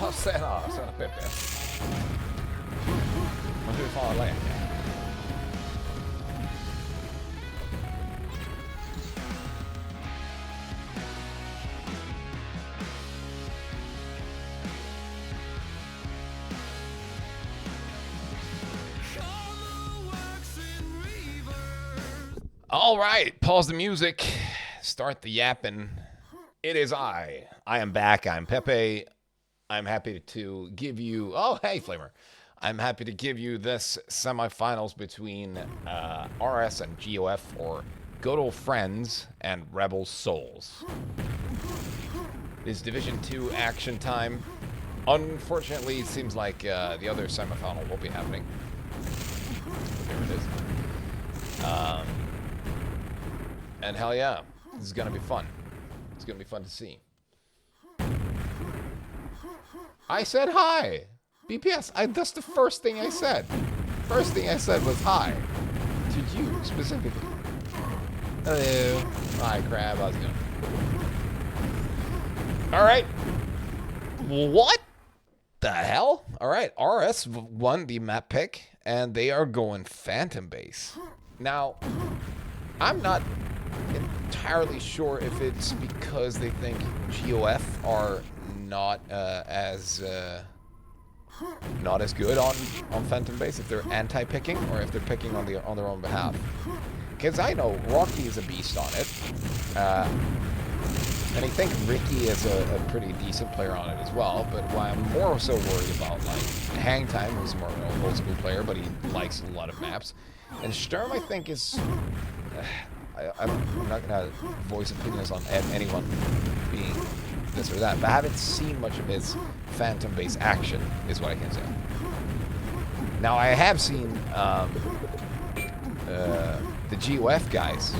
Sen Pepe. Men hur farlig är det? All right, pause the music, start the yapping. It is I am back. I'm Pepe. I'm happy to give you. Oh, hey, Flamer. I'm happy to give you this semifinals between RS and GoF, or Good Old Friends and Rebel Souls. It's Division 2 action time. Unfortunately, it seems like the other semifinal will be happening. There it is. And hell yeah, this is gonna be fun. It's gonna be fun to see. I said hi! BPS, that's the first thing I said. First thing I said was hi. To you, specifically. Hello. Hi, Crab, how's it going? Alright. What the hell? Alright, RS won the map pick, and they are going Phantom Base. Now, I'm not entirely sure if it's because they think GoF are not as good on Phantom Base, if they're anti-picking or if they're picking on their own behalf. Because I know Rocky is a beast on it, and I think Ricky is a pretty decent player on it as well. But why I'm more so worried about, like, Hang Time, who's more of an old school player, but he likes a lot of maps, and Sturm I think is. I'm not gonna voice opinions on anyone being this or that, but I haven't seen much of his Phantom Base action, is what I can say. Now, I have seen the GoF guys,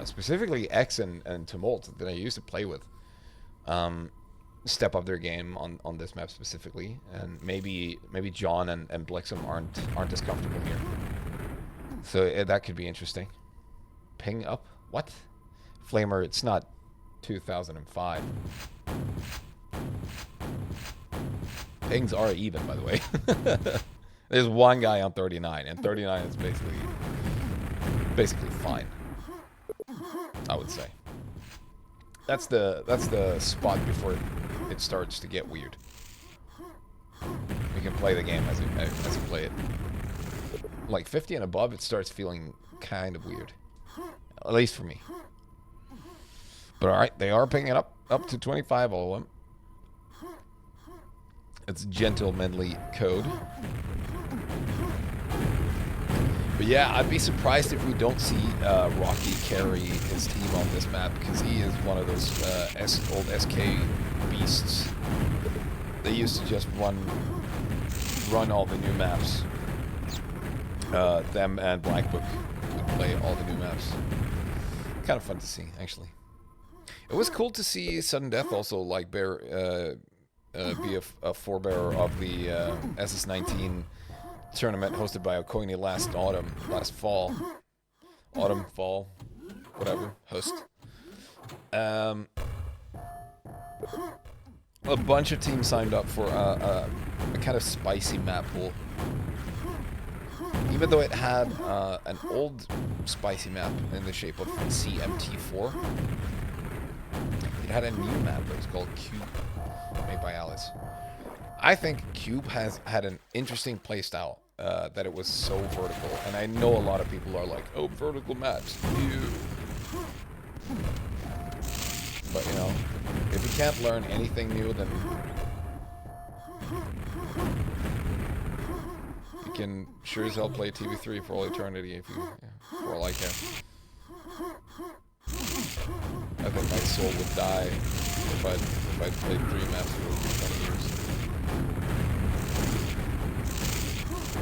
specifically X and Tumult that I used to play with, step up their game on this map specifically, and maybe John and Blixum aren't as comfortable here. So that could be interesting. Ping up? What? Flamer, it's not 2005. Pings are even, by the way. There's one guy on 39, and 39 is basically fine, I would say. That's the spot before it starts to get weird. We can play the game as we play it. Like 50 and above, it starts feeling kind of weird. At least for me. But alright, they are picking it up to 25, all of them. It's gentlemanly code. But yeah, I'd be surprised if we don't see Rocky carry his team on this map, because he is one of those old SK beasts. They used to just run all the new maps. Them and Blackbook would play all the new maps. Kind of fun to see, actually. It was cool to see Sudden Death also like be a forebearer of the SS19 tournament hosted by Okoini last fall, whatever, host. A bunch of teams signed up for a kind of spicy map pool. Even though it had an old spicy map in the shape of CMT4, it had a new map that was called Cube, made by Alice. I think Cube has had an interesting playstyle, that it was so vertical, and I know a lot of people are like, oh, vertical maps, ew. But, you know, if you can't learn anything new, then you can sure as hell play TB3 for all eternity, for all I care. I think my soul would die if I'd played 3 maps for 20 years.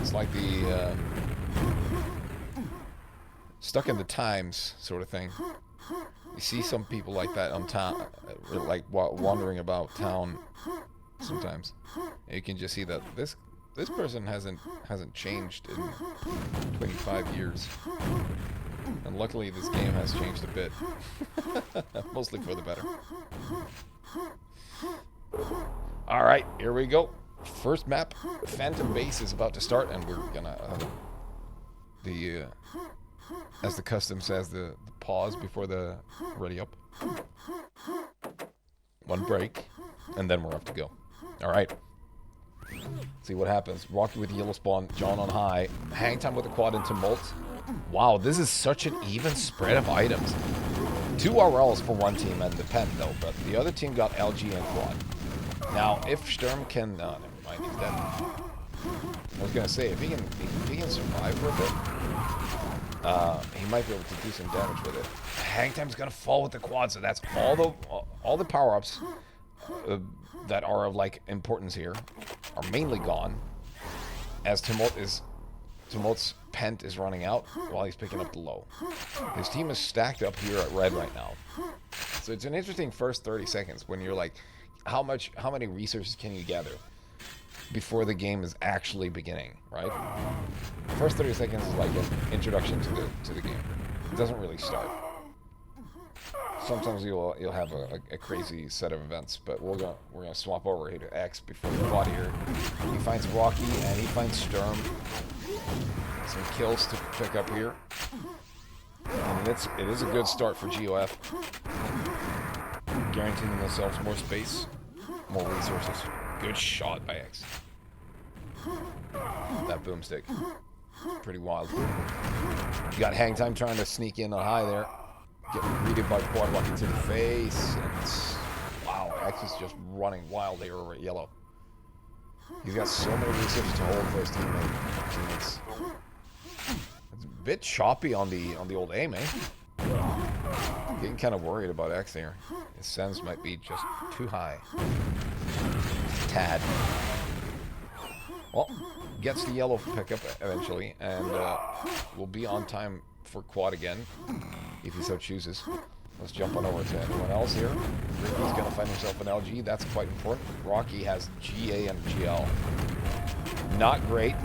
It's like the stuck in the times sort of thing. You see some people like that on town, like wandering about town sometimes. And you can just see that this person hasn't changed in 25 years. And luckily this game has changed a bit. Mostly for the better. All right, here we go. First map, Phantom Base is about to start, and we're gonna as the custom says, the pause before the ready up. One break, and then we're up to go. All right. See what happens. Rocky with the yellow spawn, John on high, hang time with the quad and tumult. Wow, this is such an even spread of items. 2 RLs for one team and the pen though, but the other team got LG and quad. Now, if Sturm can, never mind, he's dead. I was gonna say if he can survive for a bit, he might be able to do some damage with it. Hang time's gonna fall with the quad, so that's all the power ups that are of like importance here are mainly gone, as Tumult's pent is running out while he's picking up the low. His team is stacked up here at red right now, so it's an interesting first 30 seconds when you're like, how many resources can you gather before the game is actually beginning, right? The first 30 seconds is like an introduction to the game. It doesn't really start. Sometimes you'll have a crazy set of events, but we're gonna swap over here to X before the quad here. He finds Rocky and he finds Sturm. Some kills to pick up here, and it is a good start for GoF, guaranteeing themselves more space, more resources. Good shot by X. That boomstick, pretty wild. You got hang time trying to sneak in on high there. Getting greeted by quad Rocky to the face, and wow, X is just running wild here over at yellow. He's got so many resources to hold for his teammates. It's a bit choppy on the old aim, eh? Getting kind of worried about X here. His sense might be just too high. Just a tad. Well, gets the yellow pickup eventually, and will be on time for quad again, if he so chooses. Let's jump on over to anyone else here. Ricky's gonna find himself an LG. That's quite important. Rocky has GA and GL. Not great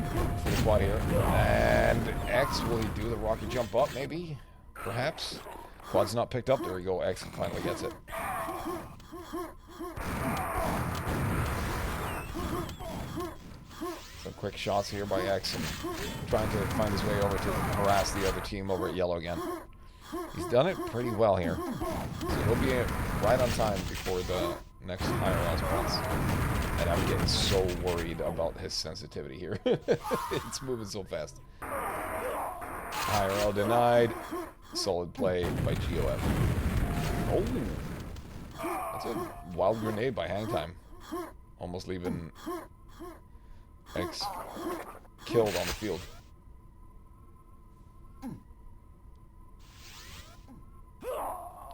for the quad here. And X, will he do the Rocky jump up? Maybe, perhaps. Quad's not picked up. There we go. X finally gets it. Some quick shots here by X, and trying to find his way over to harass the other team over at yellow again. He's done it pretty well here, so he'll be right on time before the next higher spawns. And I'm getting so worried about his sensitivity here. It's moving so fast. Higher L denied. Solid play by GoF. Oh, that's a wild grenade by hang time. Almost leaving X killed on the field.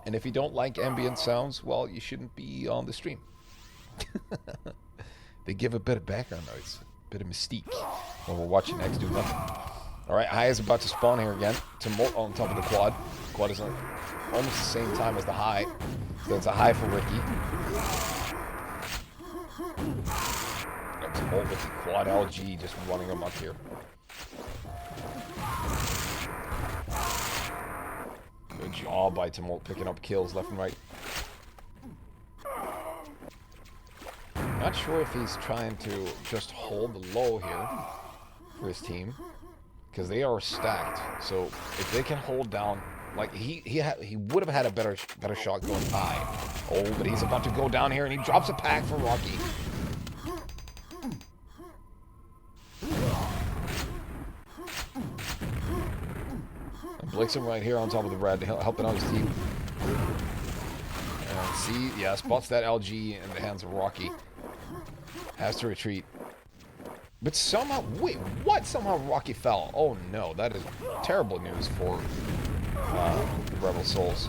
And if you don't like ambient sounds, well, you shouldn't be on the stream. They give a bit of background noise, a bit of mystique when we're watching X do nothing. All right, high is about to spawn here again. Tumult on top of the quad. Quad is on almost the same time as the high, so it's a high for Ricky. Got Tumult with the quad LG just running him up here. Good job by Tumult picking up kills left and right. Not sure if he's trying to just hold the low here for his team, because they are stacked. So if they can hold down, like he would have had a better shot going high. Oh, but he's about to go down here and he drops a pack for Rocky. Blixen right here on top of the red, helping out his team. And see, yeah, spots that LG in the hands of Rocky. Has to retreat. But somehow, wait, what? Somehow Rocky fell. Oh no, that is terrible news for the Rebel Souls.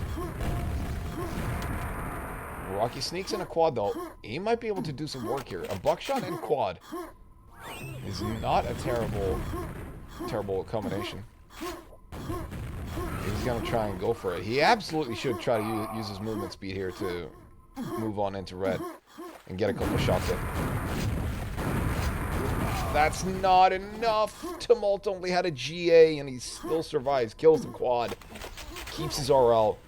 Rocky sneaks in a quad though. He might be able to do some work here. A buckshot and quad is not a terrible combination. He's gonna try and go for it. He absolutely should try to use his movement speed here to move on into red and get a couple shots in. That's not enough. Tumult only had a GA and he still survives. Kills the quad. Keeps his RL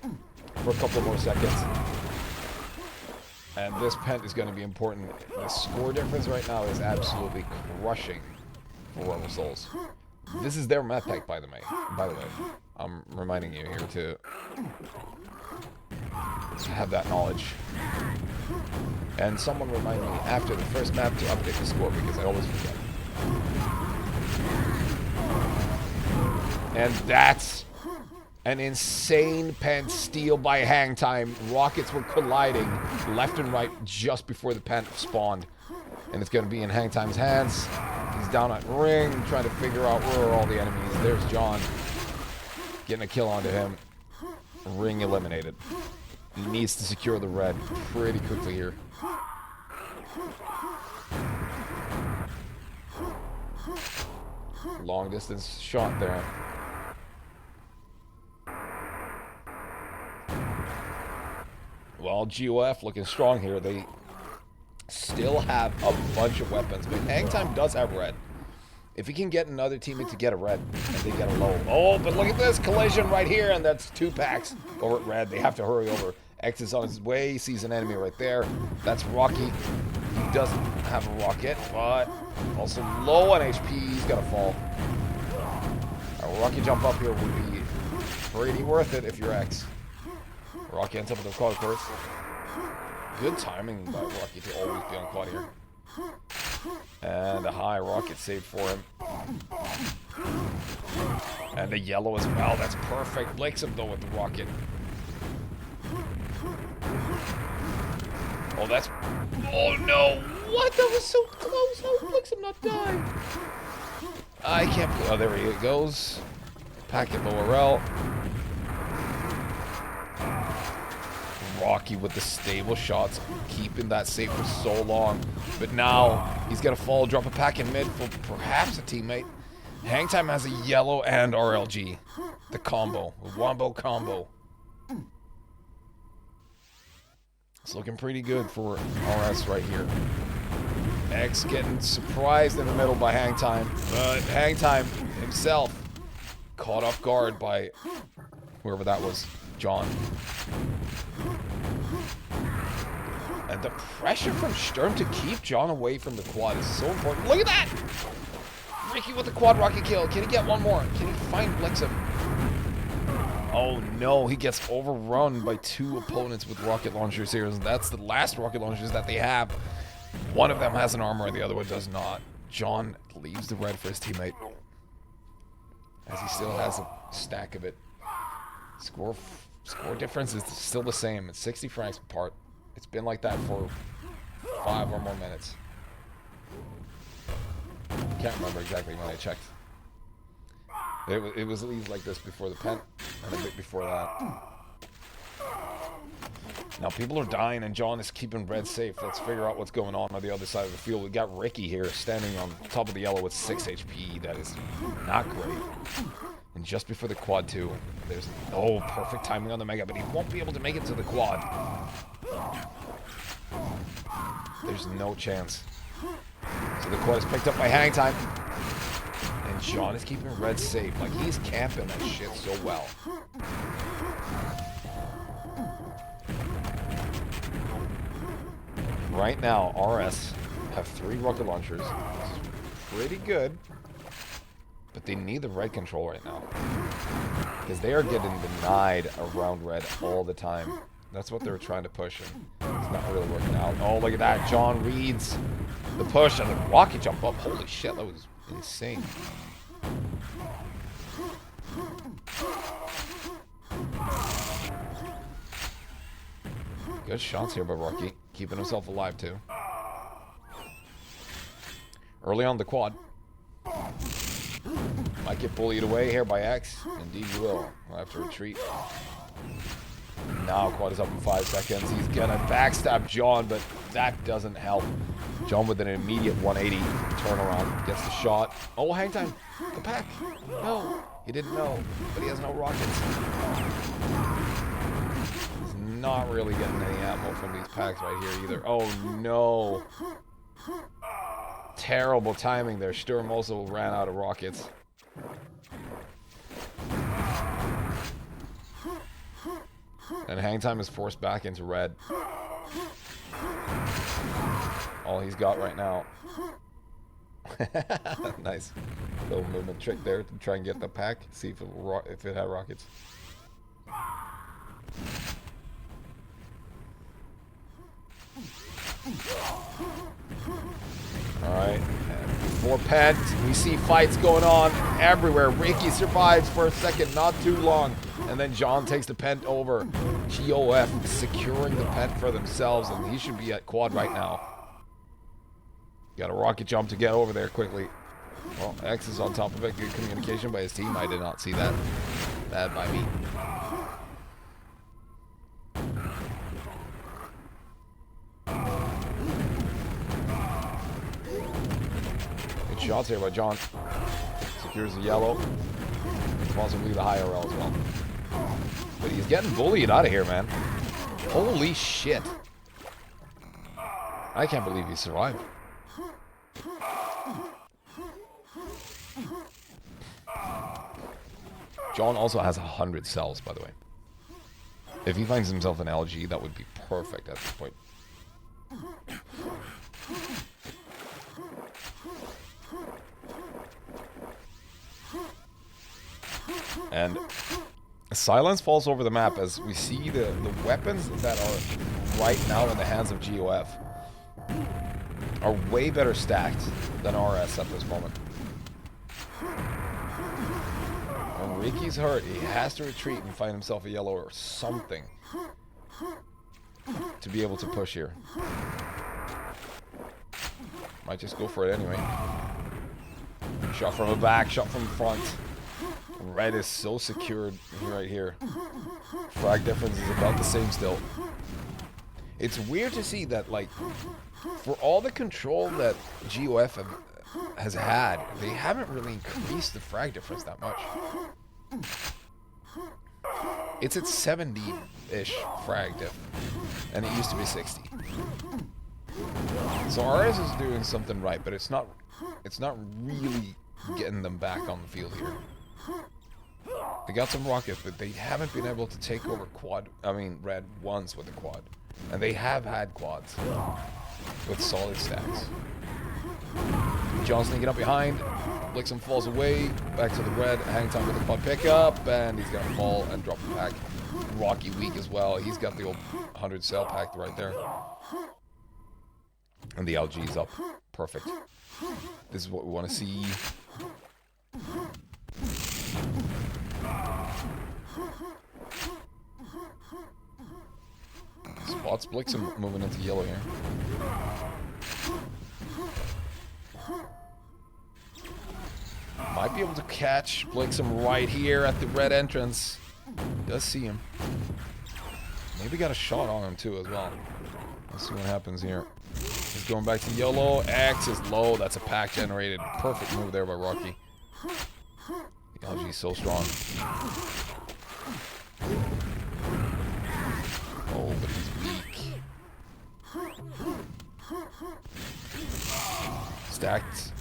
for a couple more seconds. And this pent is going to be important. The score difference right now is absolutely crushing for Rebel Souls. This is their map pack, by the way. I'm reminding you here to have that knowledge. And someone remind me after the first map to update the score, because I always forget. And that's an insane pent steal by Hang Time. Rockets were colliding left and right just before the pent spawned. And it's going to be in Hang Time's hands. He's down at ring, trying to figure out where are all the enemies. There's John. Getting a kill onto him. Ring eliminated. He needs to secure the red pretty quickly here. Long distance shot there. Well, GoF looking strong here. They still have a bunch of weapons, but Hang Time does have red. If he can get another teammate to get a red, and they get a low. Oh, but look at this collision right here, and that's 2 packs over at red. They have to hurry over. X is on his way. He sees an enemy right there. That's Rocky. He doesn't have a rocket, but also low on HP. He's got to fall. A Rocky jump up here would be pretty worth it if you're X. Rocky ends up with the quad, of course. Good timing by Rocky to always be on quad here. And a high rocket save for him. And the yellow as well. That's perfect. Blinks him though with the rocket. Oh, that's... Oh no! What? That was so close! How blinks him not die? I can't... Oh, there he goes. Packet lower L. Rocky with the stable shots, keeping that safe for so long. But now, he's going to fall, drop a pack in mid for perhaps a teammate. Hang Time has a yellow and RLG. The combo. The wombo combo. It's looking pretty good for RS right here. X getting surprised in the middle by Hang Time. But Hang Time himself caught off guard by whoever that was. John. And the pressure from Sturm to keep John away from the quad is so important. Look at that! Ricky with the quad rocket kill. Can he get one more? Can he find Blixen? Oh no, he gets overrun by 2 opponents with rocket launchers here. And that's the last rocket launchers that they have. One of them has an armor and the other one does not. John leaves the red for his teammate, as he still has a stack of it. Score difference is still the same. It's 60 francs apart. It's been like that for 5 or more minutes. Can't remember exactly when I checked. It was at least like this before the pen, and a bit before that. Now people are dying, and John is keeping red safe. Let's figure out what's going on the other side of the field. We got Ricky here standing on top of the yellow with 6 HP. That is not great. And just before the quad 2, there's perfect timing on the mega, but he won't be able to make it to the quad. There's no chance. So the quad is picked up by Hang Time. And John is keeping red safe. Like, he's camping that shit so well. Right now, RS have 3 rocket launchers. Pretty good. But they need the red control right now. Because they are getting denied around red all the time. That's what they're trying to push, and it's not really working out. Oh, look at that. John reads the push and the rocket jump up. Holy shit, that was insane. Good shots here by Rocky. Keeping himself alive, too. Early on the quad. Might get bullied away here by X. Indeed you will. We'll have to retreat. Now quad is up in 5 seconds. He's gonna backstab John, but that doesn't help. John with an immediate 180 turnaround. Gets the shot. Oh, Hang Time. The pack. No. He didn't know, but he has no rockets. He's not really getting any ammo from these packs right here either. Oh, no. Terrible timing there. Sturm also ran out of rockets. And Hang Time is forced back into red. all he's got right now. Nice little movement trick there to try and get the pack. See if it had rockets. Alright, more pent. We see fights going on everywhere. Ricky survives for a second, not too long. And then John takes the pent over. GoF securing the pent for themselves, and he should be at quad right now. Got a rocket jump to get over there quickly. Well, X is on top of it. Good communication by his team. I did not see that. Bad by me. Good shots here by John. Secures the yellow. Possibly the high RL as well. But he's getting bullied out of here, man. Holy shit. I can't believe he survived. John also has 100 cells, by the way. If he finds himself an LG, that would be perfect at this point. And silence falls over the map as we see the weapons that are right now in the hands of GoF are way better stacked than RS at this moment. When Ricky's hurt, he has to retreat and find himself a yellow or something to be able to push here. Might just go for it anyway. Shot from the back, shot from the front. Red is so secured right here. Frag difference is about the same still. It's weird to see that, like, for all the control that GoF has had, they haven't really increased the frag difference that much. It's at 70-ish frag diff, and it used to be 60. So RS is doing something right, but it's not really getting them back on the field here. They got some rockets, but they haven't been able to take over red once with the quad. And they have had quads with solid stacks. John sneaking up behind. Blixen falls away. Back to the red. Hang time with the quad pickup. And he's going to fall and drop the pack. Rocky weak as well. He's got the old 100 cell pack right there. And the LG's up. Perfect. This is what we want to see. Spots Blixen moving into yellow here. Might be able to catch Blixen right here at the red entrance. Does see him. Maybe got a shot on him too as well. Let's see what happens here. He's going back to yellow. X is low. That's a pack generated. Perfect move there by Rocky. The LG is so strong. Oh, but he's weak. Stacked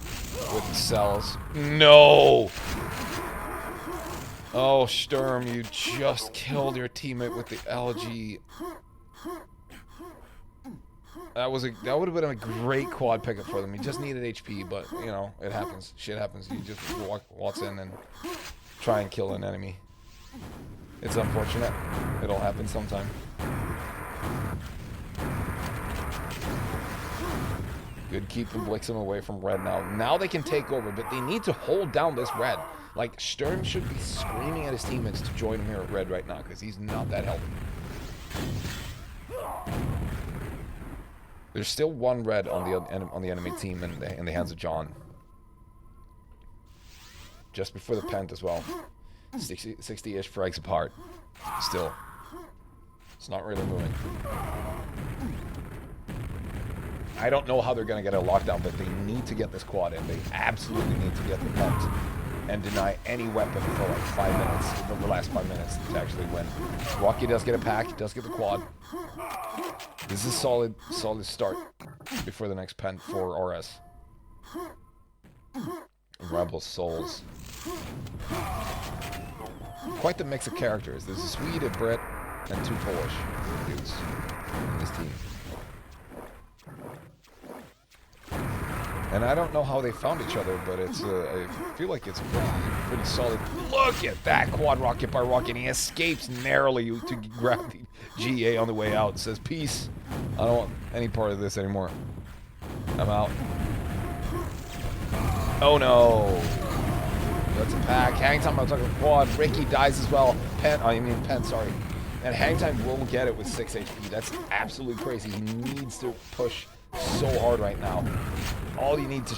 with the cells. No! Oh, Sturm, you just killed your teammate with the LG. That would have been a great quad pickup for them. He just needed HP, but you know, it happens. Shit happens. You just waltz in and try and kill an enemy. It's unfortunate. It'll happen sometime. Good keeping Blixen away from red now. Now they can take over, but they need to hold down this red. Like, Sturm should be screaming at his teammates to join him here at red right now, because he's not that healthy. There's still one red on the enemy team in the hands of John. Just before the pent as well. 60-ish frags apart. Still. It's not really moving. I don't know how they're going to get a lockdown, but they need to get this quad in. They absolutely need to get the pent and deny any weapon for like 5 minutes, the last 5 minutes to actually win. Rocky does get a pack, does get the quad. This is a solid start before the next pent for RS. Rebel Souls. Quite the mix of characters. There's a Swede, a Brit, and 2 Polish dudes in this team. And I don't know how they found each other, but it's I feel like it's pretty solid. Look at that quad rocket by Rocket. He escapes narrowly to grab the GA on the way out. Says, peace. I don't want any part of this anymore. I'm out. Oh no. That's a pack. Hang time, I'm talking quad. Ricky dies as well. Pen, sorry. And hang time will get it with 6 HP. That's absolutely crazy. He needs to push so hard right now. All you need to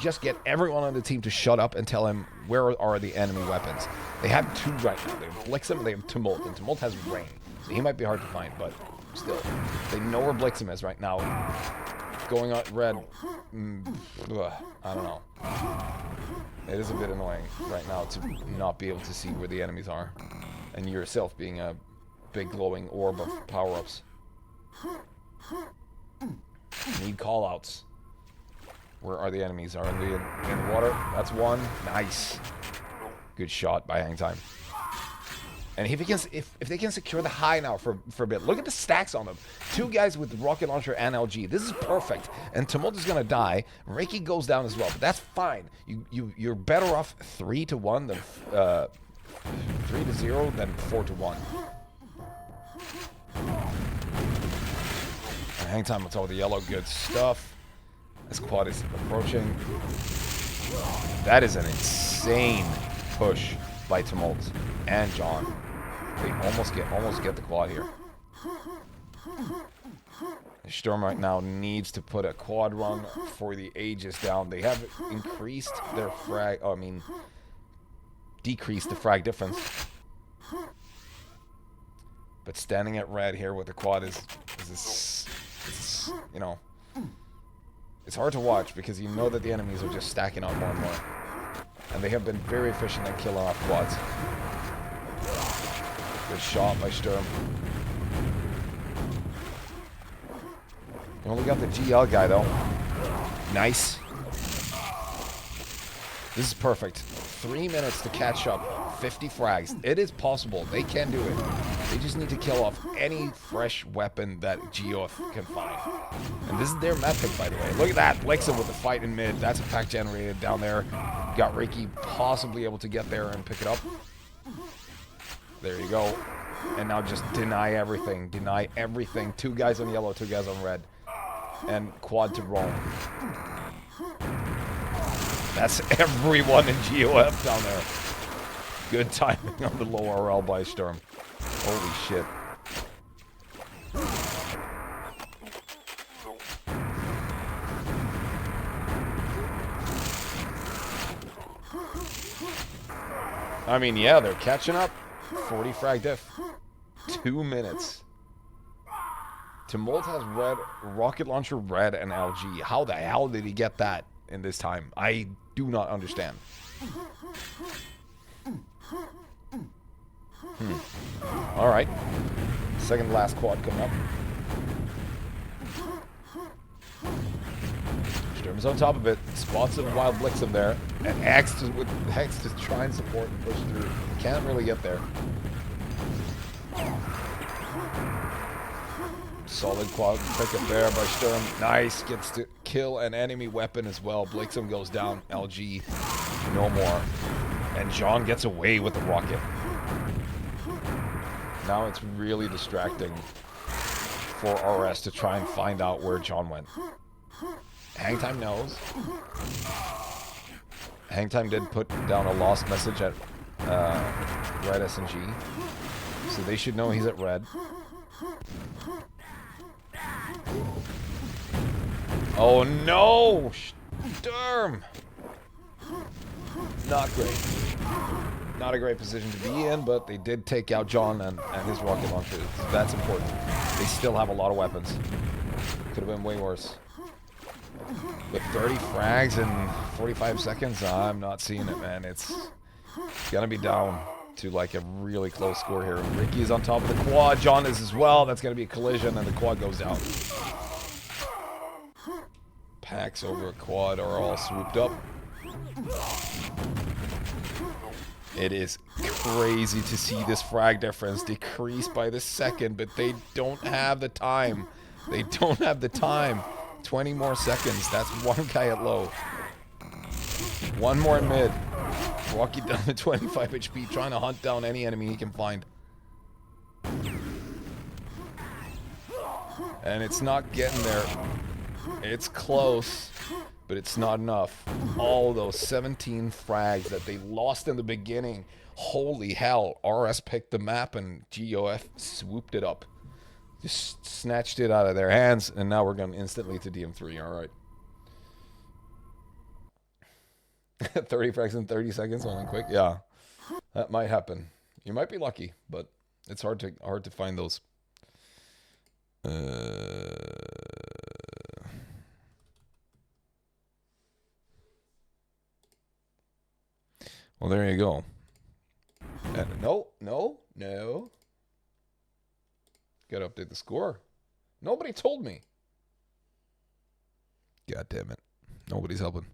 just get everyone on the team to shut up and tell him where are the enemy weapons. They have 2 right now. They have Blixum, they have Tumult, and Tumult has rain. So he might be hard to find, but still. They know where Blixum is right now. Going on red. I don't know. It is a bit annoying right now to not be able to see where the enemies are. And yourself being a big glowing orb of power-ups. Need call-outs. Where are the enemies? Are they in the water? That's one. Nice. Good shot by Hang Time. And if they can secure the high now for a bit. Look at the stacks on them. 2 guys with rocket launcher and LG. This is perfect. And Tumult is gonna die. Reiki goes down as well, but that's fine. You're better off 3-1 than 3-0 than 4-1. Hang time with all the yellow, good stuff. This quad is approaching. That is an insane push by Tumult and John. They almost get the quad here. Storm right now needs to put a quad run for the ages down. They have increased their frag. Oh, I mean, decreased the frag difference. But standing at red here with the quad is you know, it's hard to watch because you know that the enemies are just stacking up more and more. And they have been very efficient at killing off quads. Good shot by Sturm. You only got the GL guy though. Nice. This is perfect. 3 minutes to catch up. 50 frags. It is possible. They can do it. They just need to kill off any fresh weapon that GoF can find. And this is their method, by the way. Look at that. Blixum with the fight in mid. That's a pack generated down there. Got Reiki possibly able to get there and pick it up. There you go. And now just deny everything. Deny everything. 2 guys on yellow, 2 guys on red. And quad to roam. That's everyone in GoF down there. Good timing on the low RL by Sturm. Holy shit. I mean, yeah, they're catching up. 40 frag diff. 2 minutes. Tumult has red, rocket launcher red, and LG. How the hell did he get that in this time? I do not understand. Alright. Second last quad coming up. Sturm's on top of it. Spots of Wild Blixum there. And Hex to try and support and push through. Can't really get there. Solid quad pick up there by Sturm. Nice. Gets to kill an enemy weapon as well. Blixum goes down. LG no more. And John gets away with the rocket. Now it's really distracting for RS to try and find out where John went. Hangtime knows. Hangtime did put down a lost message at red S&G. So they should know he's at red. Oh no! Sturm! Not great. Not a great position to be in, but they did take out John and his rocket launcher. That's important. They still have a lot of weapons. Could have been way worse. With 30 frags in 45 seconds, I'm not seeing it, man. It's gonna be down to like a really close score here. Ricky's on top of the quad. John is as well. That's gonna be a collision, and the quad goes down. Packs over a quad are all swooped up. It is crazy to see this frag difference decrease by the second, but they don't have the time. They don't have the time. 20 more seconds. That's one guy at low. One more in mid. Rocky down to 25 HP, trying to hunt down any enemy he can find. And it's not getting there. It's close, but it's not enough. All those 17 frags that they lost in the beginning. Holy hell. RS picked the map and GoF swooped it up. Just snatched it out of their hands, and now we're going instantly to DM3. All right. 30 frags in 30 seconds, only quick. Yeah, that might happen. You might be lucky, but it's hard to find those. Well, there you go. No. Gotta update the score. Nobody told me. God damn it. Nobody's helping.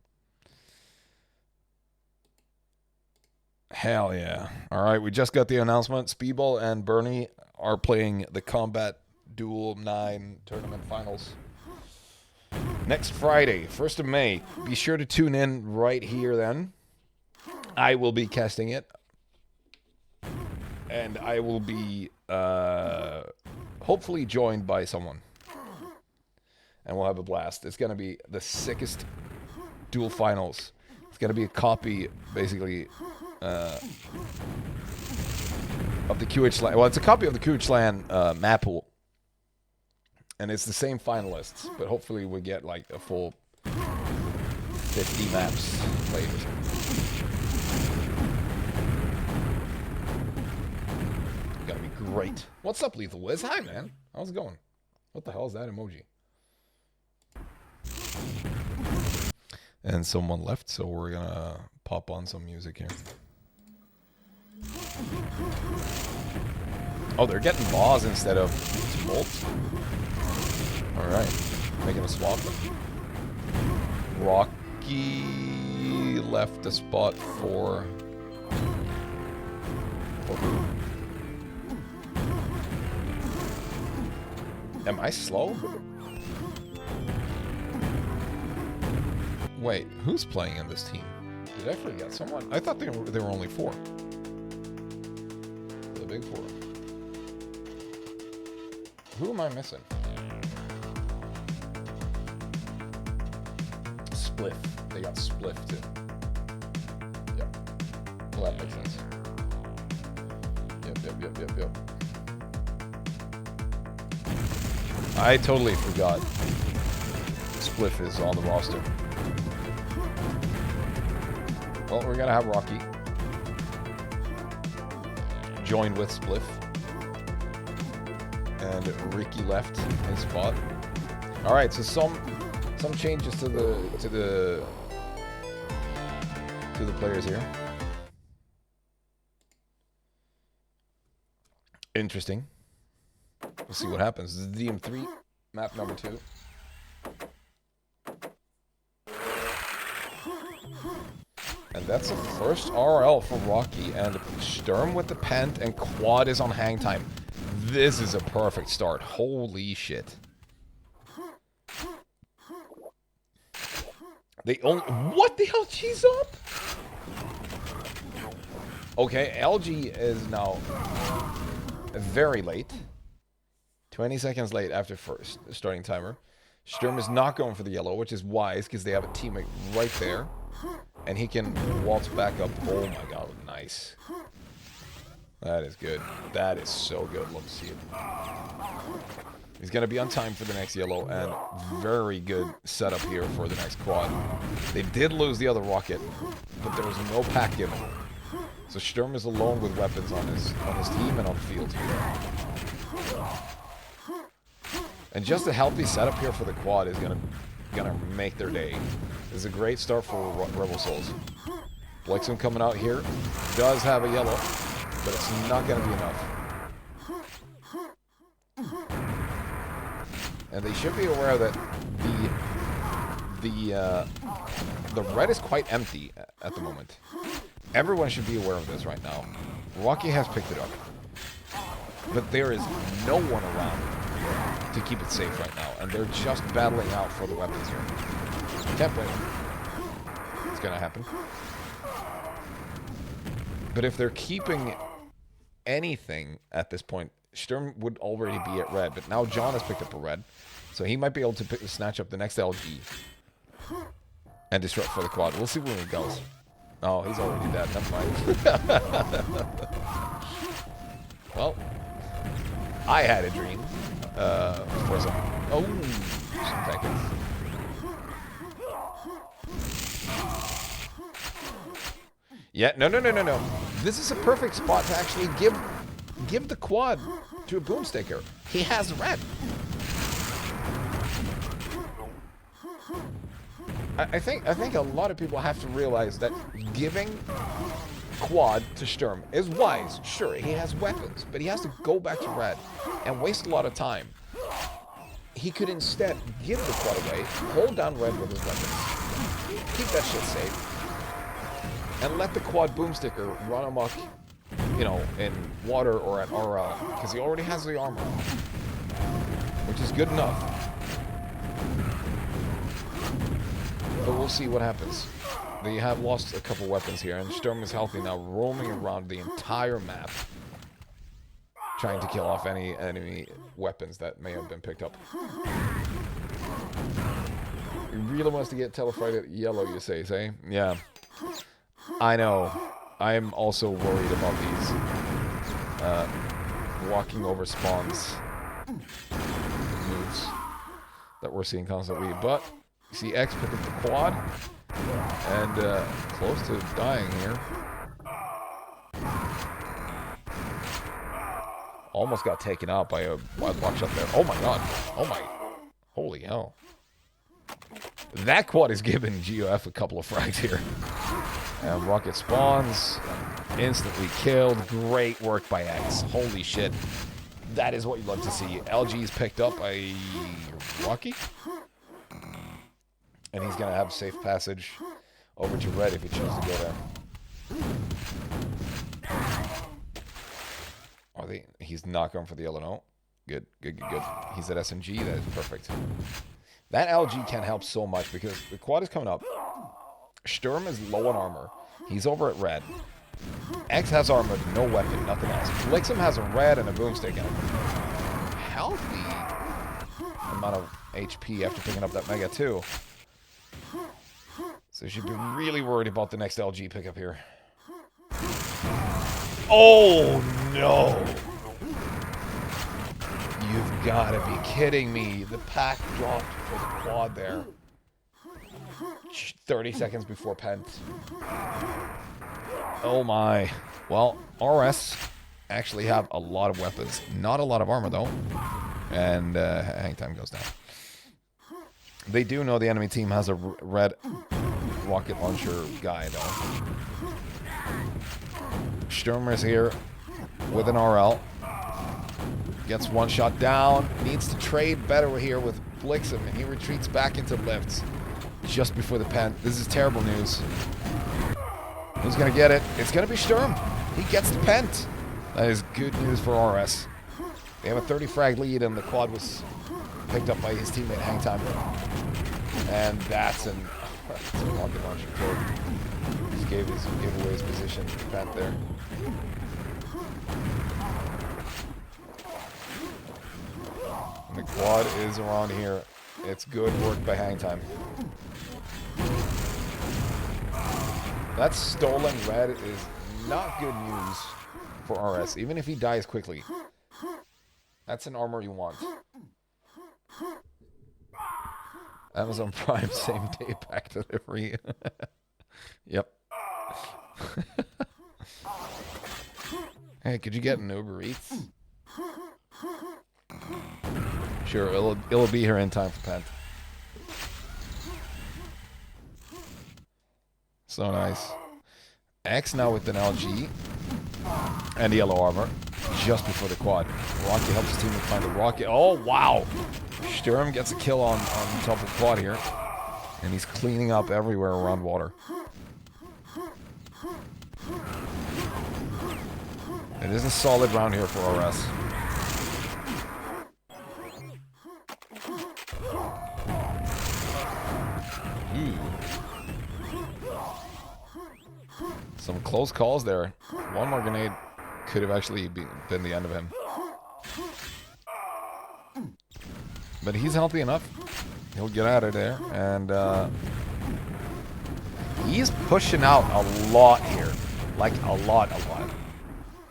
Hell yeah. Alright, we just got the announcement. Speedball and Bernie are playing the Combat Duel 9 Tournament Finals. Next Friday, 1st of May. Be sure to tune in right here then. I will be casting it. And I will be hopefully joined by someone. And we'll have a blast. It's going to be the sickest duel finals. It's going to be a copy, basically, of the QH-LAN. Well, it's a copy of the QH-LAN map pool. And it's the same finalists, but hopefully we get like a full 50 maps played. Gotta be great. What's up, Lethal Wiz? Hi, man. How's it going? What the hell is that emoji? And someone left, so we're gonna pop on some music here. Oh, they're getting boss instead of bolts. Alright. Making a swap. Rocky left a spot for who? Am I slow? Wait, who's playing in this team? Did I forget someone? I thought they were only 4. The big 4. Who am I missing? Spliff. They got Spliff too. Yep. Well, that makes sense. Yep. I totally forgot Spliff is on the roster. Well, we're gonna have Rocky join with Spliff. And Ricky left his spot. Alright, so some changes to the players here. Interesting. We'll see what happens. This is DM3, map number 2. And that's the first RL for Rocky. And Sturm with the Pent and Quad is on hang time. This is a perfect start. Holy shit. They only... What the hell? She's up? Okay, LG is now very late. 20 seconds late after first starting timer. Sturm is not going for the yellow, which is wise because they have a teammate right there. And he can waltz back up. Oh my god, nice. That is good. That is so good. Love to see it. He's going to be on time for the next yellow, and very good setup here for the next quad. They did lose the other rocket, but there was no pack given. So Sturm is alone with weapons on his team and on the field. And just a healthy setup here for the quad is gonna make their day. This is a great start for Rebel Souls. Blixen coming out here does have a yellow, but it's not gonna be enough. And they should be aware that the red is quite empty at the moment. Everyone should be aware of this right now. Rocky has picked it up, but there is no one around. to keep it safe right now. And they're just battling out for the weapons here. Can't blame them. It's gonna happen. But if they're keeping anything at this point, Sturm would already be at red. But now John has picked up a red. So he might be able to snatch up the next LG. And disrupt for the quad. We'll see where he goes. Oh, he's already dead. Never mind. Well, I had a dream. For some... Oh, some seconds. Yeah, no. This is a perfect spot to actually give the quad to a boomsticker. He has red. I think a lot of people have to realize that giving quad to Sturm is wise. Sure, he has weapons, but he has to go back to red and waste a lot of time. He could instead give the quad away, hold down red with his weapons, keep that shit safe, and let the quad boomsticker run amok, you know, in water or at RL, because he already has the armor, which is good enough. But we'll see what happens. They have lost a couple weapons here, and Sturm is healthy now, roaming around the entire map, trying to kill off any enemy weapons that may have been picked up. He really wants to get telefied at yellow, you say? Yeah. I know. I'm also worried about these walking over spawns moves that we're seeing constantly, but you see X pick up the quad, and close to dying here. Almost got taken out by a wild watch up there. Oh my god. Oh my. Holy hell. That quad is giving GoF a couple of frags here. And rocket spawns. Instantly killed. Great work by X. Holy shit. That is what you'd love to see. LG's picked up a Rocky. And he's going to have safe passage over to red if he chooses to go there. Are they? He's not going for the yellow. No. Good. He's at SMG. That is perfect. That LG can help so much because the quad is coming up. Sturm is low on armor. He's over at red. X has armor, no weapon, nothing else. Blixum has a red and a boomstick in him. Healthy amount of HP after picking up that Mega too. So you should be really worried about the next LG pickup here. Oh no! You've got to be kidding me. The pack dropped for the quad there. 30 seconds before Pent. Oh my. Well, RS actually have a lot of weapons. Not a lot of armor though. And hang time goes down. They do know the enemy team has a red rocket launcher guy though. Sturmer's here with an RL. Gets one shot down. Needs to trade better here with Blixum, and he retreats back into lifts just before the pen. This is terrible news. Who's going to get it? It's going to be Sturm. He gets the pent. That is good news for RS. They have a 30 frag lead, and the quad was picked up by his teammate Hangtime. And that's a rocket launcher kill. Just gave away his position to the pent there. And the quad is around here. It's good work by Hangtime. That stolen red is not good news for RS, even if he dies quickly. That's an armor you want. Amazon Prime same day pack delivery. Yep. Hey, could you get an Uber Eats? Sure, it'll be here in time for Pent. So nice. X now with an LG and yellow armor just before the quad. Rocky helps his teammate find the rocket. Oh, wow. Sturm gets a kill on top of the quad here. And he's cleaning up everywhere around water. It is a solid round here for RS. Close calls there. One more grenade could have actually been the end of him. But he's healthy enough. He'll get out of there. And he's pushing out a lot here. Like, a lot.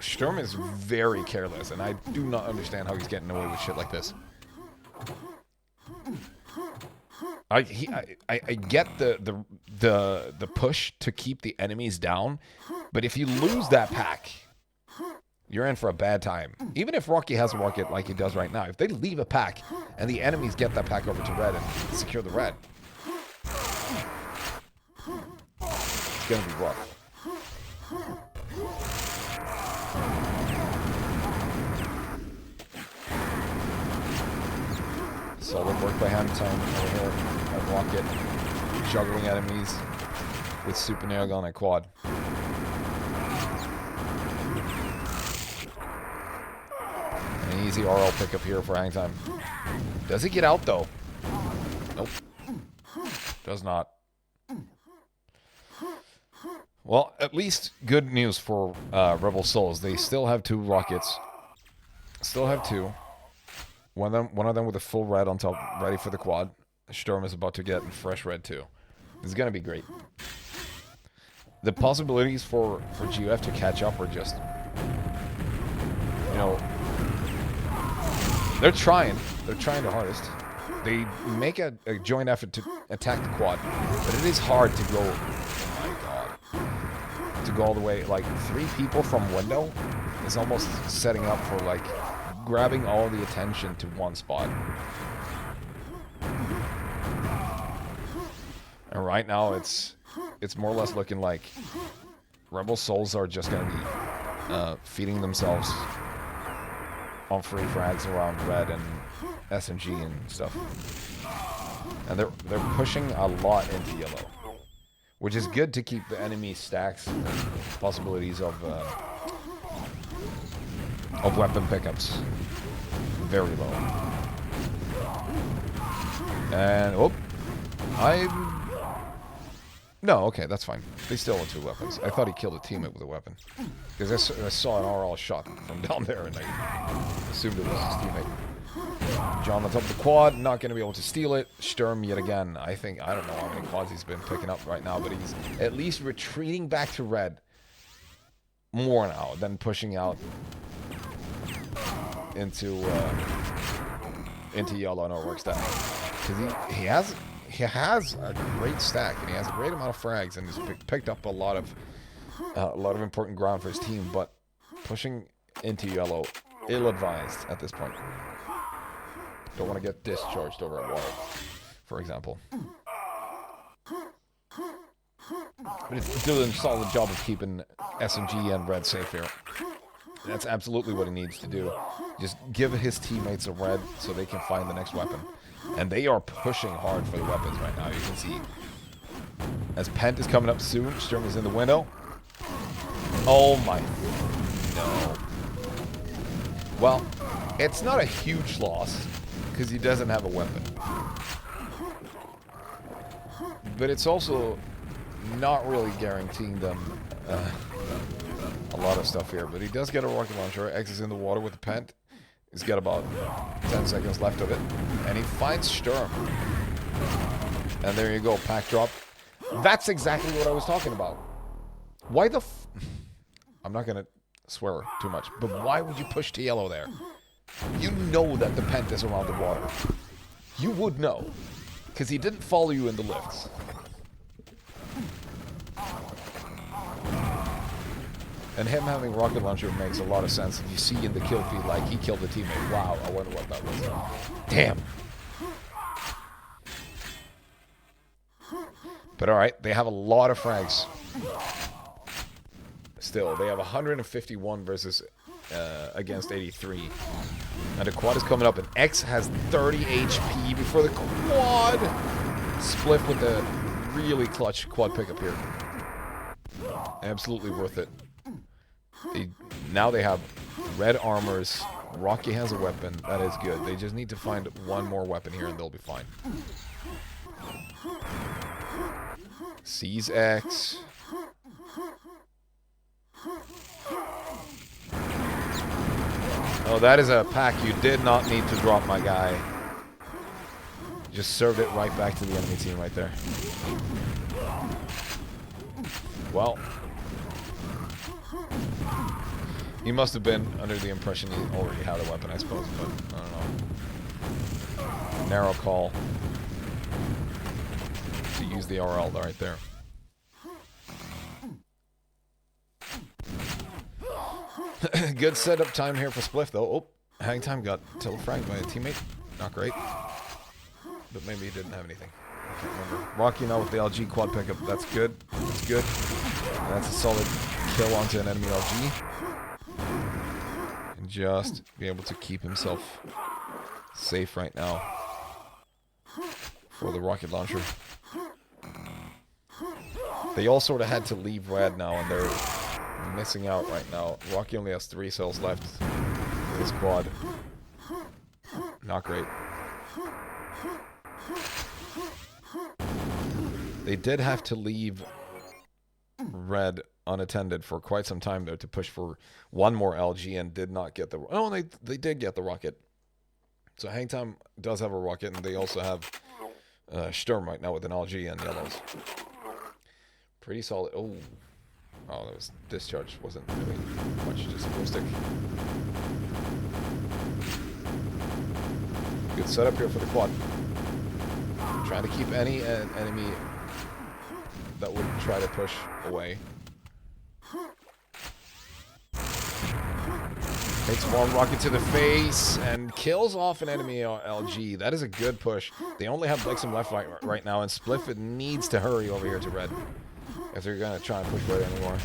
Sturm is very careless, and I do not understand how he's getting away with shit like this. I get the push to keep the enemies down, but if you lose that pack, you're in for a bad time. Even if Rocky has a rocket like he does right now, if they leave a pack and the enemies get that pack over to red and secure the red, it's gonna be rough. Solid work by Hamilton over here at Rocket, juggling enemies with Super Nail Gun at quad. An easy RL pickup here for Hang Time. Does he get out though? Nope. Does not. Well, at least good news for Rebel Souls. They still have 2 rockets. Still have 2. One of them with a full red on top, ready for the quad. Sturm is about to get fresh red too. This is gonna be great. The possibilities for GoF to catch up are just, you know, they're trying the hardest. They make a joint effort to attack the quad, but it is hard to go. Oh my god, to go all the way. Like 3 people from window is almost setting up for like grabbing all the attention to one spot. And right now it's more or less looking like Rebel Souls are just going to be feeding themselves on free frags around red and SMG and stuff. And they're pushing a lot into yellow, which is good to keep the enemy stacks and possibilities of weapon pickups very low. And no, okay, that's fine. They still have 2 weapons. I thought he killed a teammate with a weapon, because I saw an RL shot from down there, and I assumed it was his teammate. John on top of the quad, not going to be able to steal it. Sturm yet again. I don't know how many quads he's been picking up right now, but he's at least retreating back to red more now than pushing out into yellow. No, it works that because he has a great stack and he has a great amount of frags and he's picked up a lot of important ground for his team, but pushing into yellow, ill-advised at this point. Don't want to get discharged over at water, for example. But it's doing a solid job of keeping SMG and red safe here. That's absolutely what he needs to do. Just give his teammates a red so they can find the next weapon. And they are pushing hard for the weapons right now. You can see as Pent is coming up soon. Sturm is in the window. Oh my. No. Well, it's not a huge loss because he doesn't have a weapon. But it's also not really guaranteeing them a lot of stuff here. But he does get a rocket launcher. X is in the water with the Pent. He's got about 10 seconds left of it. And he finds Sturm. And there you go, pack drop. That's exactly what I was talking about. Why the I'm not going to swear too much, but why would you push to yellow there? You know that the Pent is around the water. You would know. Because he didn't follow you in the lifts. And him having rocket launcher makes a lot of sense. If you see in the kill feed, like, he killed a teammate. Wow, I wonder what that was. Damn. But alright, they have a lot of frags. Still, they have 151 versus against 83. And the quad is coming up, and X has 30 HP before the quad. Spliff with a really clutch quad pickup here. Absolutely worth it. Now they have red armors. Rocky has a weapon. That is good. They just need to find one more weapon here and they'll be fine. Sees X. Oh, that is a pack you did not need to drop, my guy. Just served it right back to the enemy team right there. Well, he must have been under the impression he already had a weapon, I suppose, but I don't know. Narrow call to use the RL right there. Good setup time here for Spliff, though. Oh, hang time got telefragged by a teammate. Not great. But maybe he didn't have anything. I can't remember. Rocky now with the LG quad pickup. That's good. That's good. And that's a solid kill onto an enemy LG. And just be able to keep himself safe right now for the rocket launcher. They all sort of had to leave red now, and they're missing out right now. Rocky only has 3 cells left for his quad. Not great. They did have to leave red unattended for quite some time there to push for one more LG and did not get the... Oh, they did get the rocket. So Hangtime does have a rocket, and they also have Sturm right now with an LG and yellows. Pretty solid. Oh, that was discharge. Wasn't really much, just acoustic. Good setup here for the quad. Trying to keep any enemy that would try to push away. Takes one rocket to the face and kills off an enemy LG. That is a good push. They only have Blixen left right now, and Spliff needs to hurry over here to red if they're going to try and push red anymore.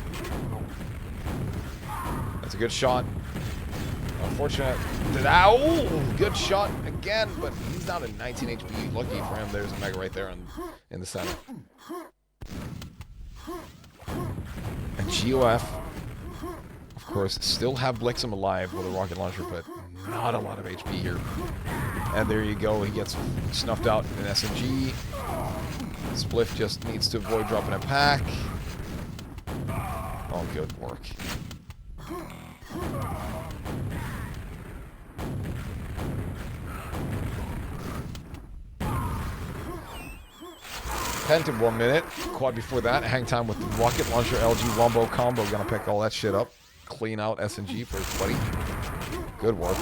That's a good shot. Unfortunate. Oh, good shot again, but he's down to 19 HP. Lucky for him, there's a Mega right there in the center. And GoF, of course, still have Blixen alive with a rocket launcher, but not a lot of HP here. And there you go, he gets snuffed out in SMG. Spliff just needs to avoid dropping a pack. Oh, good work. Pent in 1 minute. Quad before that. Hang time with the rocket launcher LG Wombo combo. Gonna pick all that shit up. Clean out SNG for his buddy. Good work.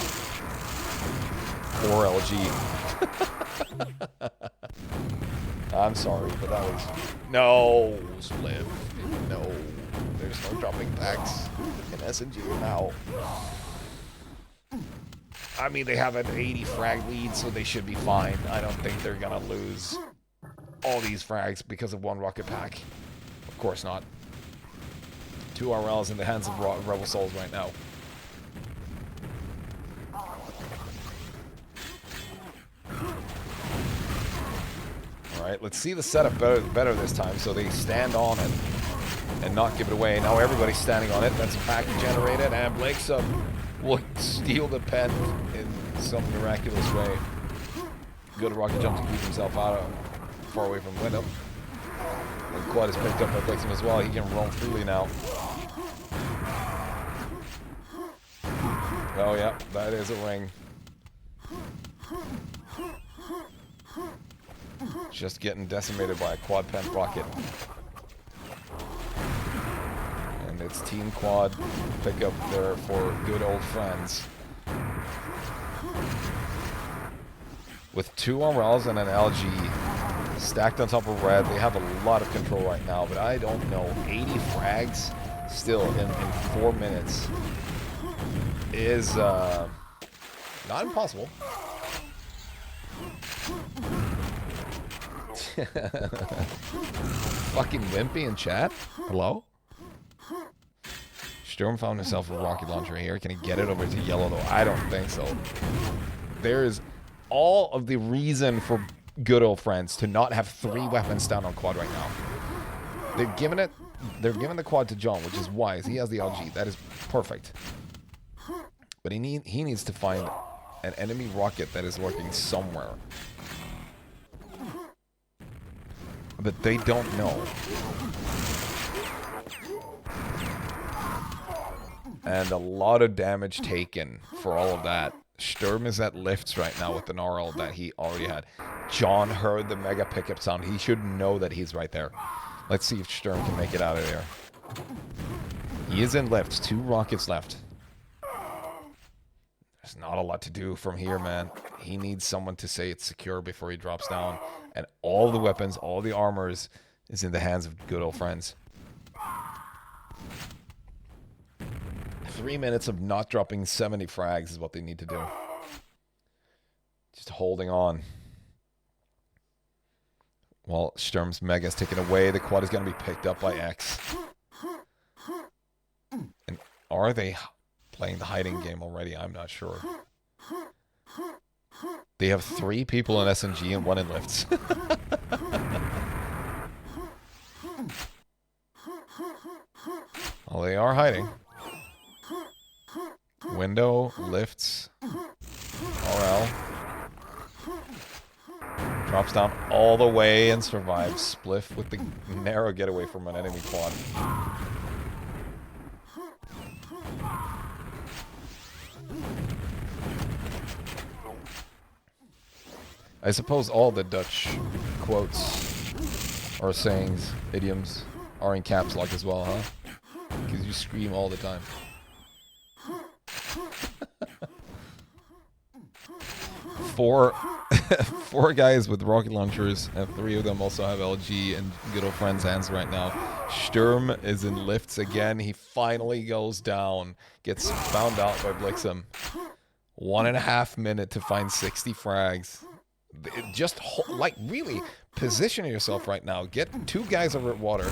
Poor LG. I'm sorry, but that was... No, Spliff. No. There's no dropping packs in SNG now. I mean, they have an 80 frag lead, so they should be fine. I don't think they're gonna lose all these frags because of one rocket pack. Of course not. 2 RLs in the hands of Rebel Souls right now. Alright, let's see the setup better this time, so they stand on it and not give it away. Now everybody's standing on it. That's a pack generated, and Blake's will steal the pen in some miraculous way. Good rocket jump to keep himself out of far away from the window. And quad is picked up by Blixen as well. He can roam freely now. Oh yeah, that is a ring. Just getting decimated by a quad pen rocket. And it's team quad pickup there for good old friends. With 2 RLs and an LG stacked on top of red, they have a lot of control right now, but I don't know. 80 frags still in 4 minutes is not impossible. Fucking wimpy in chat. Hello? Sturm found himself a rocket launcher here. Can he get it over to yellow though? I don't think so. There is all of the reason for good old friends to not have 3 weapons down on quad right now. They're giving the quad to John, which is wise. He has the LG. That is perfect. But he needs to find an enemy rocket that is lurking somewhere. But they don't know. And a lot of damage taken for all of that. Sturm is at lifts right now with the gnarl that he already had. John heard the mega pickup sound. He should know that he's right there. Let's see if Sturm can make it out of there. He is in lifts. 2 rockets left. There's not a lot to do from here, man. He needs someone to say it's secure before he drops down. And all the weapons, all the armors is in the hands of good old friends. 3 minutes of not dropping 70 frags is what they need to do. Just holding on. Well, Sturm's mega is taken away. The quad is going to be picked up by X. And are they playing the hiding game already? I'm not sure. They have 3 people in SNG and 1 in lifts. Well, they are hiding. Window, lifts, RL. Drops down all the way and survives. Spliff with the narrow getaway from an enemy quad. I suppose all the Dutch quotes or sayings, idioms, are in caps lock as well, huh? Because you scream all the time. Four guys with rocket launchers, and 3 of them also have LG and good old friend's hands right now. Sturm is in lifts again. He finally goes down. Gets found out by Blixum. 1.5 minutes to find 60 frags. Just, like, really position yourself right now. Get 2 guys over at water.